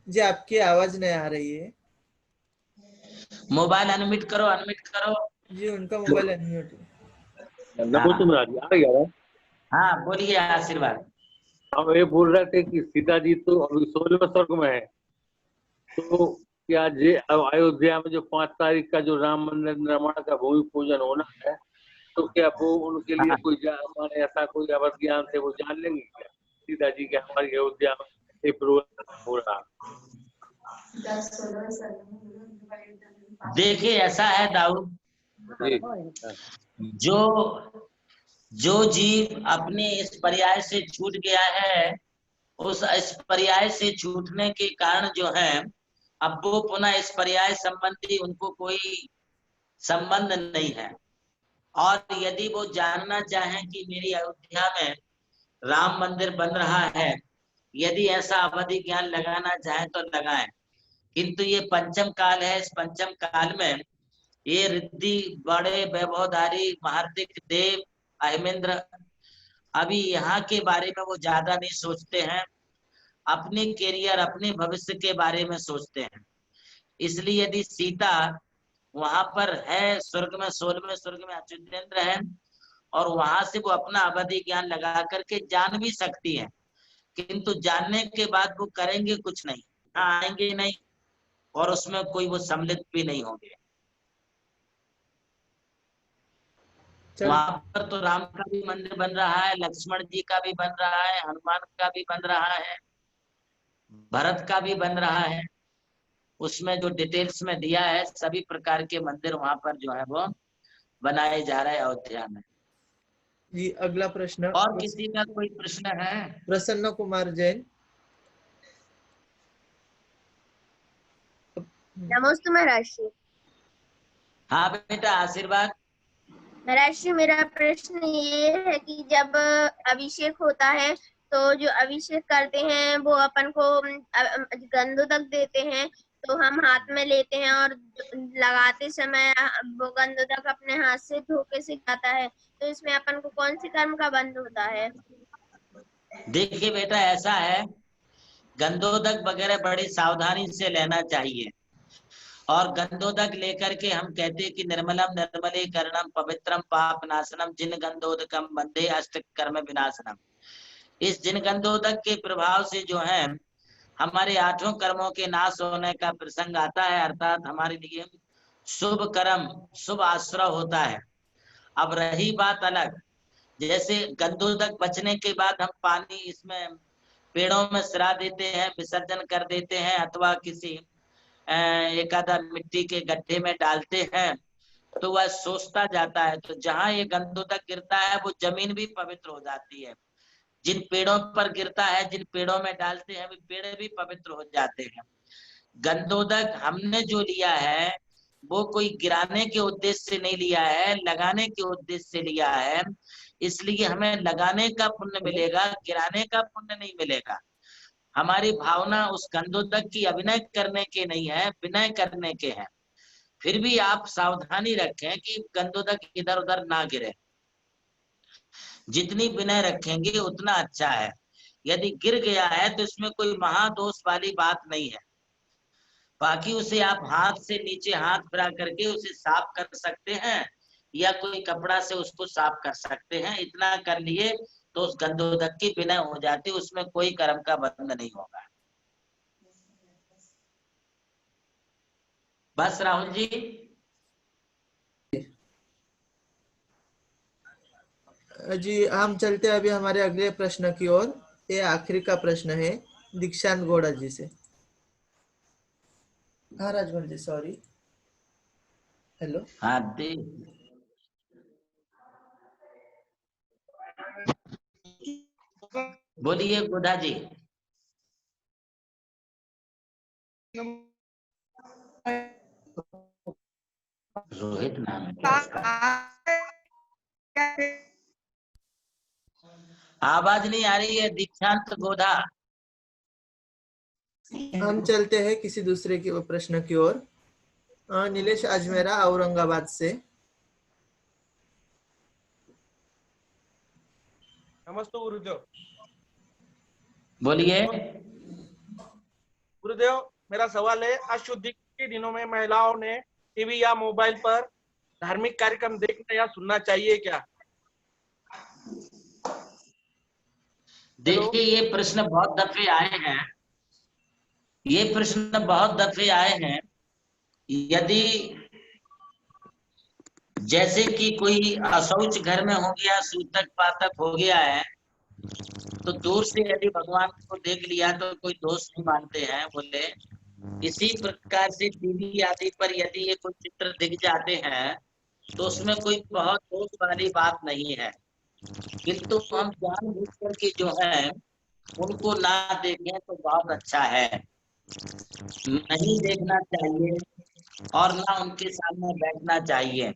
जी आपकी आवाज नहीं आ रही है। मोबाइल अनम्यूट करो, अनम्यूट करो। जी उनका मोबाइल अनम्यूट है। नमस्ते महाराज जी, आ गया। हाँ बोलिए आशीर्वाद। हम ये बोल रहे थे कि सीता जी तो अभी 16वें स्वर्ग में है, तो क्या जे अब अयोध्या में जो 5 तारीख का जो राम मंदिर निर्माण का भूमि पूजन होना है, तो क्या वो उनके लिए कोई माने ऐसा कोई अवध ज्ञान से वो जान लेंगे क्या सीता जी के हमारी अयोध्या में ये प्रोग्राम हो रहा? देखिए ऐसा है दाऊ, जो जीव अपने इस पर्याय से छूट गया है, उस इस पर्याय से छूटने के कारण जो है अब वो पुनः इस पर्याय संबंधी उनको कोई संबंध नहीं है। और यदि वो जानना चाहें कि मेरी अयोध्या में राम मंदिर बन रहा है, यदि ऐसा अवधि ज्ञान लगाना चाहे तो लगाएं, किंतु ये पंचम काल है। इस पंचम काल में ये रिद्धि बड़े वैभवधारी महार्तिक देव अहिमेंद्र अभी यहाँ के बारे में वो ज्यादा नहीं सोचते हैं, अपने कैरियर अपने भविष्य के बारे में सोचते हैं। इसलिए यदि सीता वहां पर है स्वर्ग में, 16वें स्वर्ग में अच्युतेंद्र है, और वहां से वो अपना अवधि ज्ञान लगा करके जान भी सकती है, किंतु जानने के बाद वो करेंगे कुछ नहीं, आएंगे नहीं, और उसमें कोई वो सम्मिलित भी नहीं होंगे। वहां पर तो राम का भी मंदिर बन रहा है, लक्ष्मण जी का भी बन रहा है, हनुमान का भी बन रहा है, भरत का भी बन रहा है। उसमें जो डिटेल्स में दिया है सभी प्रकार के मंदिर वहां पर जो है वो बनाए जा रहे हैं अयोध्या में। जी अगला प्रश्न। और किसी का कोई प्रश्न है? प्रसन्न कुमार जैन। नमस्ते महाराज जी। हाँ बेटा आशीर्वाद। महाराज जी मेरा प्रश्न ये है कि जब अभिषेक होता है तो जो अभिषेक करते हैं वो अपन को गंधोदक देते हैं, तो हम हाथ में लेते हैं और लगाते समय वो गंधोदक अपने हाथ से धोखे से जाता है, तो इसमें अपन को कौन सी कर्म का बंध होता है? देखिए बेटा ऐसा है, गंधोदक वगैरह बड़ी सावधानी से लेना चाहिए, और गंधोदक लेकर के हम कहते हैं कि निर्मलम निर्मलीकरणम पवित्रम पाप नाशनम जिन गंधोदकम बंदे अष्ट कर्म विनाशनम। इस जिन गंधोदक के प्रभाव से जो है हमारे 8 कर्मों के नाश होने का प्रसंग आता है, अर्थात हमारे लिए शुभ कर्म शुभ आश्रय होता है। अब रही बात अलग, जैसे गंधोदक बचने के बाद हम पानी इसमें पेड़ों में सरा देते हैं, विसर्जन कर देते हैं, अथवा किसी एक आधा मिट्टी के गड्ढे में डालते हैं, तो वह सोचता जाता है, तो जहां ये गंधोदक गिरता है वो जमीन भी पवित्र हो जाती है। जिन पेड़ों पर गिरता है, जिन पेड़ों में डालते हैं, वे पेड़ भी पवित्र हो जाते हैं। गंधोदक हमने जो लिया है वो कोई गिराने के उद्देश्य से नहीं लिया है, लगाने के उद्देश्य से लिया है, इसलिए हमें लगाने का पुण्य मिलेगा, गिराने का पुण्य नहीं मिलेगा। हमारी भावना उस गंधोदक की अभिनय करने के नहीं है, विनय करने के हैं। फिर भी आप सावधानी रखें कि गंधोदक इधर उधर ना गिरे। जितनी विनय रखेंगे उतना अच्छा है। यदि गिर गया है तो इसमें कोई महादोष वाली बात नहीं है, बाकी उसे आप हाथ से नीचे हाथ फिरा करके उसे साफ कर सकते हैं, या कोई कपड़ा से उसको साफ कर सकते हैं। इतना कर लिए तो उस गंधोदक की विनय हो जाती, उसमें कोई कर्म का बंध नहीं होगा। बस राहुल जी। जी हम चलते हैं अभी हमारे अगले प्रश्न की ओर। ये आखिरी का प्रश्न है दीक्षांत गौड़ा जी से। हाँ राजमल जी सॉरी। हेलो। हाँ बोलिए गोधा जी। रोहित नाम है। आवाज नहीं आ रही है। दीक्षांत गोधा। हम चलते हैं किसी दूसरे की प्रश्न की ओर। नीलेश अजमेरा औरंगाबाद से। नमस्ते गुरुदेव। बोलिए। गुरुदेव, मेरा सवाल है, अशुद्धि के दिनों में महिलाओं ने टीवी या मोबाइल पर धार्मिक कार्यक्रम देखना या सुनना चाहिए क्या? देखिए, ये प्रश्न बहुत दफे आए हैं। ये प्रश्न बहुत दफे आए हैं। यदि जैसे कि कोई अशौच घर में हो गया, सूतक पातक हो गया है, तो दूर से यदि भगवान को देख लिया तो कोई दोष नहीं मानते हैं बोले। इसी प्रकार से टीवी आदि पर यदि ये कोई चित्र दिख जाते हैं तो उसमें कोई बहुत दोष वाली बात नहीं है, किंतु हम जानबूझ करके जो है उनको ना देखें तो बहुत अच्छा है। नहीं देखना चाहिए और ना उनके सामने बैठना चाहिए।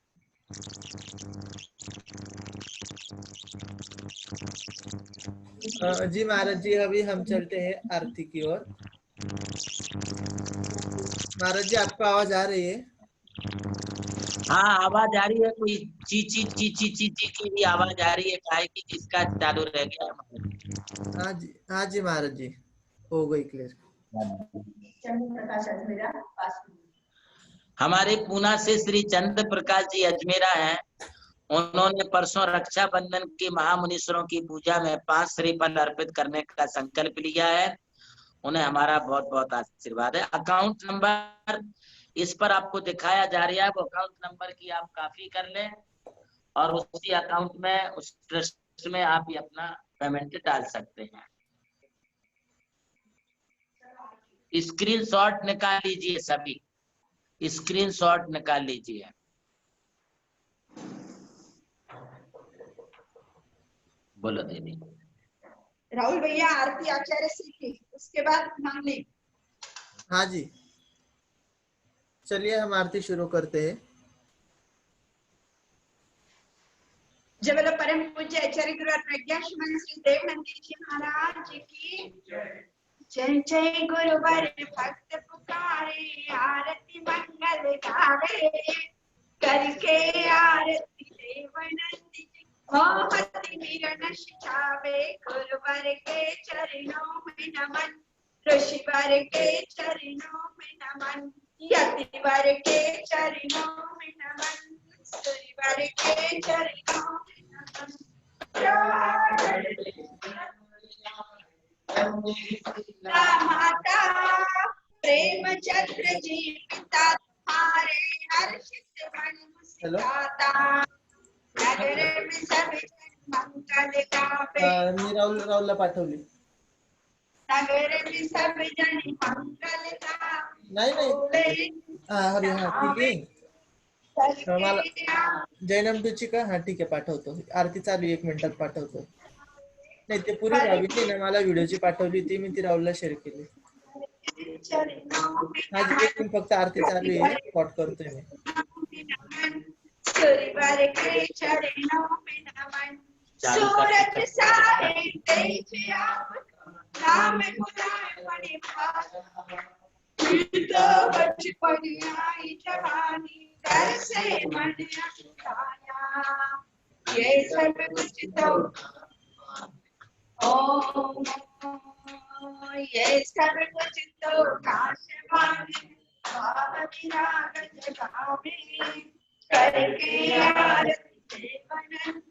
जी महाराज जी, अभी हम चलते हैं आरती की ओर। महाराज जी, आपको आवाज आ रही है? हाँ, आवाज आ रही है। कोई चीची चीची चीची की भी आवाज आ रही है, काहे कि किसका चालू रह गया? हाँ जी महाराज जी, हो गई क्लियर। हमारे पूना से श्री चंद्र प्रकाश जी अजमेरा हैं। उन्होंने परसों रक्षाबंधन के महामुनीश्वरों की पूजा में 5 श्रीफल अर्पित करने का संकल्प लिया है। उन्हें हमारा बहुत बहुत आशीर्वाद है। अकाउंट नंबर इस पर आपको दिखाया जा रहा है, वो अकाउंट नंबर की आप कॉपी कर लें और उसी अकाउंट में, उस ट्रस्ट में आप ये अपना पेमेंट डाल सकते हैं। स्क्रीनशॉट निकाल लीजिए, सभी स्क्रीनशॉट निकाल लीजिए। बोलो दीदी। राहुल भैया, आरती आचार्य सीखी, उसके बाद मांगली। हाँ जी, चलिए हम आरती शुरू करते हैं। जय बोलो परम पूज्य आचार्य गुरु और प्रज्ञाश्रमण श्री देवनंदी जी महाराज की जय। जय गुरुवर भक्त पुकारे, आरती मंगल गावे, करके आरती देवनंदी जी मोहति मिलन शिखावे। गुरुवर के चरणों में नमन, ऋषिवर के चरणों में नमन, यतिवर के चरणों में नमन, सूर्यवर के चरणों में नमन। माता प्रेम चंद्र जी पिता तुम्हारे, हर्षित मन मुस्कुराता, नगर में सब मंगल गावे। मी राहुलला पाठवली। नगर में सब जन मंगल गावे। नाही अरे हाँ ठीक आहे। मला जैनम तुझी का? हाँ ठीक आहे, पाठवतो। आरती चालू, 1 मिनिटात पाठवतो। नाही, ते पुरी राहिली ना, मला व्हिडिओची पाठवली ती, मी ती राहुलला शेअर केली। हाँ जी, 1 मिनिट फक्त, आरती चालू आहे, स्पॉट करतोय मी। सूर्यवर के चरणों में नमन, सूरज सारे तेज आप, नाम गुलाम बड़े भाग, पीता बचपन आई जवानी, दर से मन अछूताया। ये सब कुछ तो ओ, ये सब कुछ तो काश मांगे, भाव विराग जगावे, करके आरती देवनंद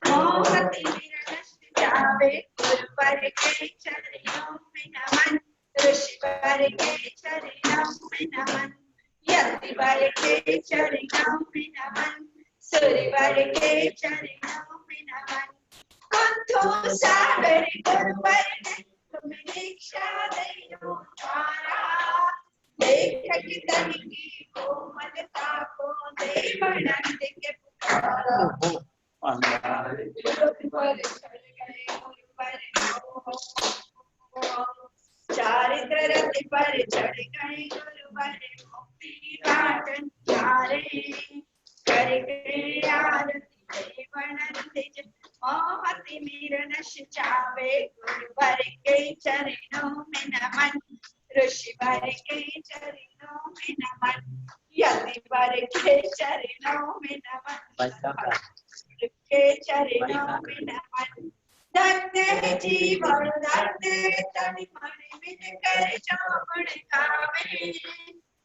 मोहति मिलन शिखावे। गुरुवर के चरणों में नमन, ऋषिवर के चरणों में नमन, यतिवर के चरणों में नमन, सूर्यवर के चरणों में नमन। कुंथु सागर गुरुवर ने तुम्हें दीक्षा दे उतारा, देख की तन की कोमलता को देवनंद के पुकारा। गुरुवर चढ़ गए गुरुवर चारित्र रथ पर चढ़ गए गुरुवर, मुक्ति बाटन चारे। मिरन चावे गुरुवर के चरणों में नमन ऋषिवर के चरणों में नमन यतिवर के चरणों में नमन के चरणों में नमन दत्ते जीवन दत्ते तनि मणि मिल कर चौपड़ गावे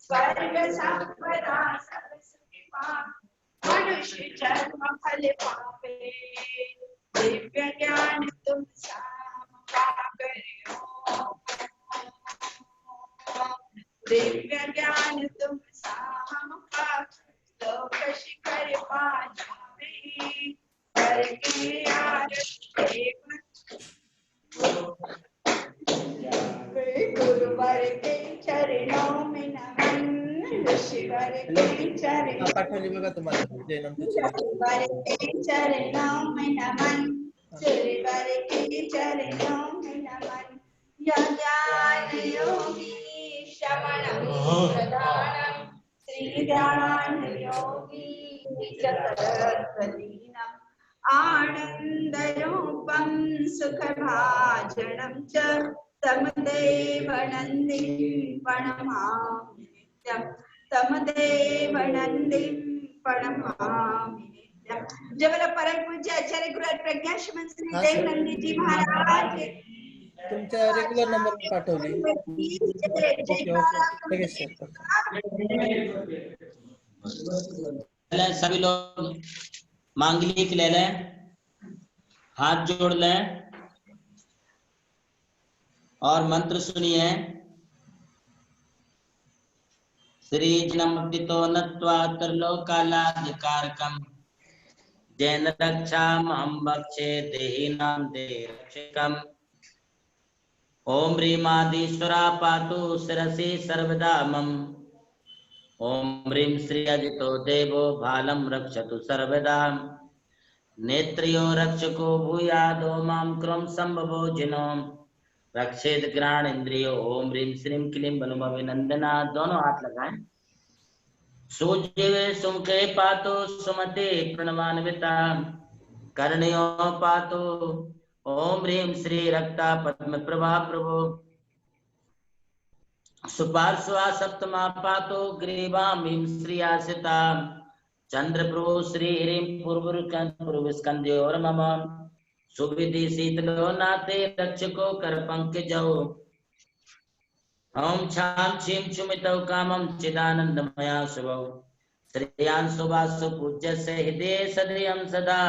स्वर्ग संपदा सब सुखी पावे मनुष्य जन्म फल पावे दिव्य ज्ञान तुम साम करो दिव्य ज्ञान तुम साम का लोक शिखर पा जावे करके आरती गुरुवर के चरणों में नमन ऋषिवर के चरणों पाठवली बघा तुम्हाला ऋषिवर के चरणों में नमन ऋषिवर के चरणों में नमन ज्ञान योगी शमनं प्रदानं श्री ध्यान योगी जगदीनम् आनंद रूपं सुखभाजनं च तमदेव नन्दिं प्रणमामि नित्यं तमदेव नन्दिं प्रणमामि नित्यं। जबल परम पूज्य आचार्य गुरु प्रज्ञाश्रमण श्री देवनंदी जी महाराज तुमच्या रेग्युलर नंबर पाठवली सभी लोग मांगलिक ले लें, हाथ जोड़ लें और मंत्र सुनिए। श्री जनमुक्तितो नत्वा त्रिलोकालाधिकारकम् जैन रक्षामहं भक्षे देहिनां देहरक्षकम्। ओम ह्रीमादीश्वरा पातु शिरसि सर्वदा मम। ओम ह्रीं श्री अजितो देवो भालं रक्षतु सर्वदा। नेत्रियो रक्षको भूयादो मां क्रम संभवो जिनो रक्षेत ग्राण इंद्रियो। ओम ह्रीं श्रीं क्लीं बलुमभिनंदना। दोनों हाथ लगाएं। सुजीवे सुमुखे पातो सुमते प्रणवान्विता कर्णयो पातो। ओम ह्रीं श्री रक्ता पद्म प्रभा प्रभो सुपार्श्वा सप्तमा पातो ग्रीवामीं श्री आसिता चंद्र प्रभु श्री ह्रीं पूर्वस्कंध्योर मम सुविधि शीतलो नाते रक्षको कर पंकजो। ओम छाम छीम छुमितौ कामं चिदानंदमया शुभौ श्रेयान् सुभासु पूज्य से हृदय सदयं सदा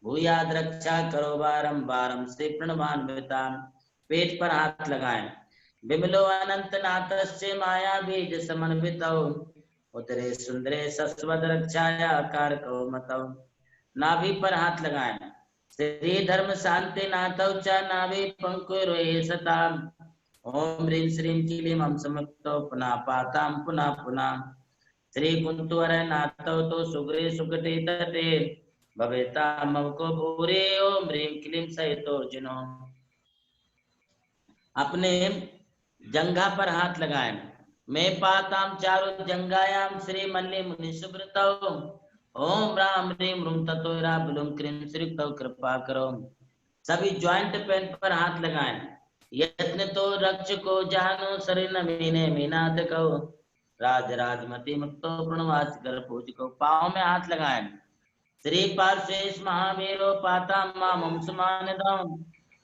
भूयाद रक्षा करो बारम बारम श्री प्रणवान्विता। पेट पर हाथ लगाएं। विमलो अनंत नाथस्य माया बीज समन्वितौ उदरे सुंदरे सस्वद रक्षाया कारको मतौ। नाभि पर हाथ लगाएं। श्री धर्म शांति नाथौ च नाभि पंकुरे सता। ओम ह्रीं श्रीं क्लीं हम समुक्तौ पुनः पातां पुनः पुनः। श्री कुंतुवर नाथौ तो सुग्रे सुकटे तटे भवेता मम को भूरे। ओम ह्रीं क्लीं सहितो जिनो। अपने जंघा पर हाथ लगाएं। मैं पाताम चारु जंगायाम श्री मल्ले मुनि सुब्रतौ। ओम राम ह्रीं रूम ततो रा बुलुम क्रीं श्रीक्तौ कृपा करो। सभी ज्वाइंट पेन पर हाथ लगाएं। यत्न तो रक्षको जानो शरीर मीने मीनाथ को राज राजमती मुक्तो प्रणवास कर पूज को। पाँव में हाथ लगाएं। श्री पार्श्वेश महावीरो पाताम माम सुमानदम।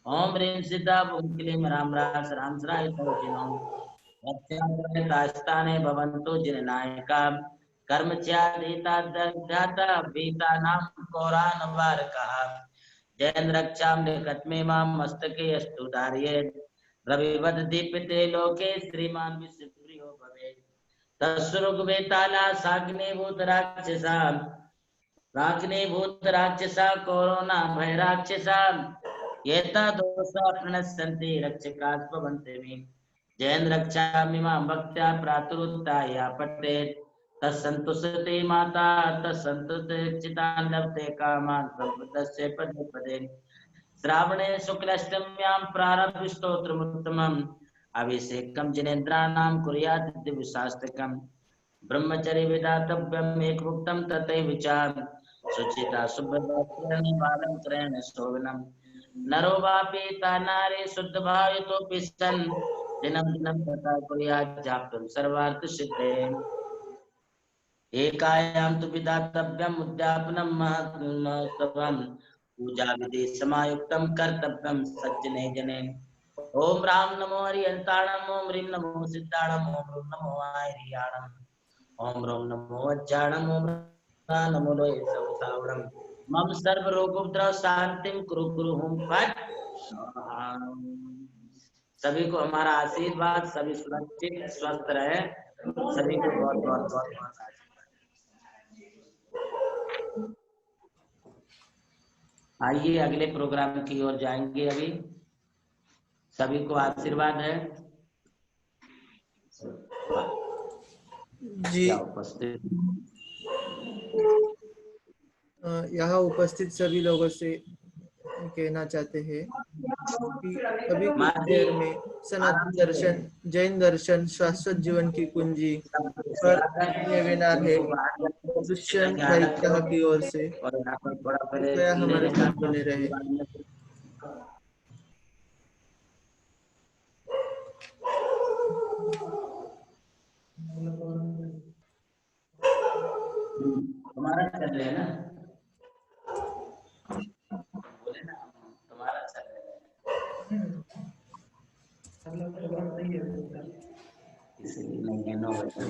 ओम ह्रीं सिद्धा क्लीं राम रास राम सराय जिनो रक्षास्ताने भवन्तु जिन नायका कर्मच्यादीता दग्धाता बीता नाम कौरान वारकः। जैन रक्षाम निकटमे माम मस्तके अस्तु धारयेत् रविवद दीपिते लोके श्रीमान विश्वप्रियो भवेत्। तस्रुग बेताला साग्ने भूत राक्षसा कोरोना भय राक्षसा येता दोषा प्रणश्यन्ति रक्षकास्पवन्ते मे। जैन रक्षामिमां भक्त्या प्रातरुत्थाय पठेत् तत्सन्तुष्टे माता तत्सन्तुष्टे चितान् लभते कामान् प्रभुतस्य पदे पदे। श्रावणे शुक्लाष्टम्यां प्रारब्धस्तोत्रमुत्तमम् अभिषेकं जिनेन्द्राणां कुर्यात् दिव्यशास्त्रकम्। ब्रह्मचर्य विधातव्यम् एकभुक्तं तथैव च सुचिता शुभ्रवस्त्रं क्रयण शोभनम नरो वापि नारे शुद्ध भावयुतोऽपि सन् दिनं दिनं तथा कुर्यात् जाप्तुं सर्वार्थ सिद्धे एकायां तु विदातव्यम् उद्यापनं महत्तमं पूजा विधि समायुक्तं कर्तव्यं सज्जने जने ओम राम नमो हरिहंताणम ओम ह्रीं नमो सिद्धाणम ओम ह्रूं नमो आयर्याणम ओम ह्रौं नमो वज्जाणम ओम नमो लोहे सवसावणम मम सर्व रोगोपद्रव शांतिम कुरु कुरु हुम फट। सभी को हमारा आशीर्वाद, सभी सुरक्षित स्वस्थ रहे, सभी को बहुत बहुत बहुत बहुत आइए अगले प्रोग्राम की ओर जाएंगे। अभी सभी को आशीर्वाद है जी। उपस्थित यहाँ उपस्थित सभी लोगों से कहना चाहते हैं कि अभी कुछ देर में सनातन दर्शन, जैन दर्शन, शाश्वत जीवन की कुंजी पर वेबिनार है दुष्यंत भाईचा की ओर से। कृपया हमारे साथ बने रहे। तुम्हारा चल रहा है ना, बोले ना तुम्हारा चल रहा है इसलिए नहीं है 9 बजे।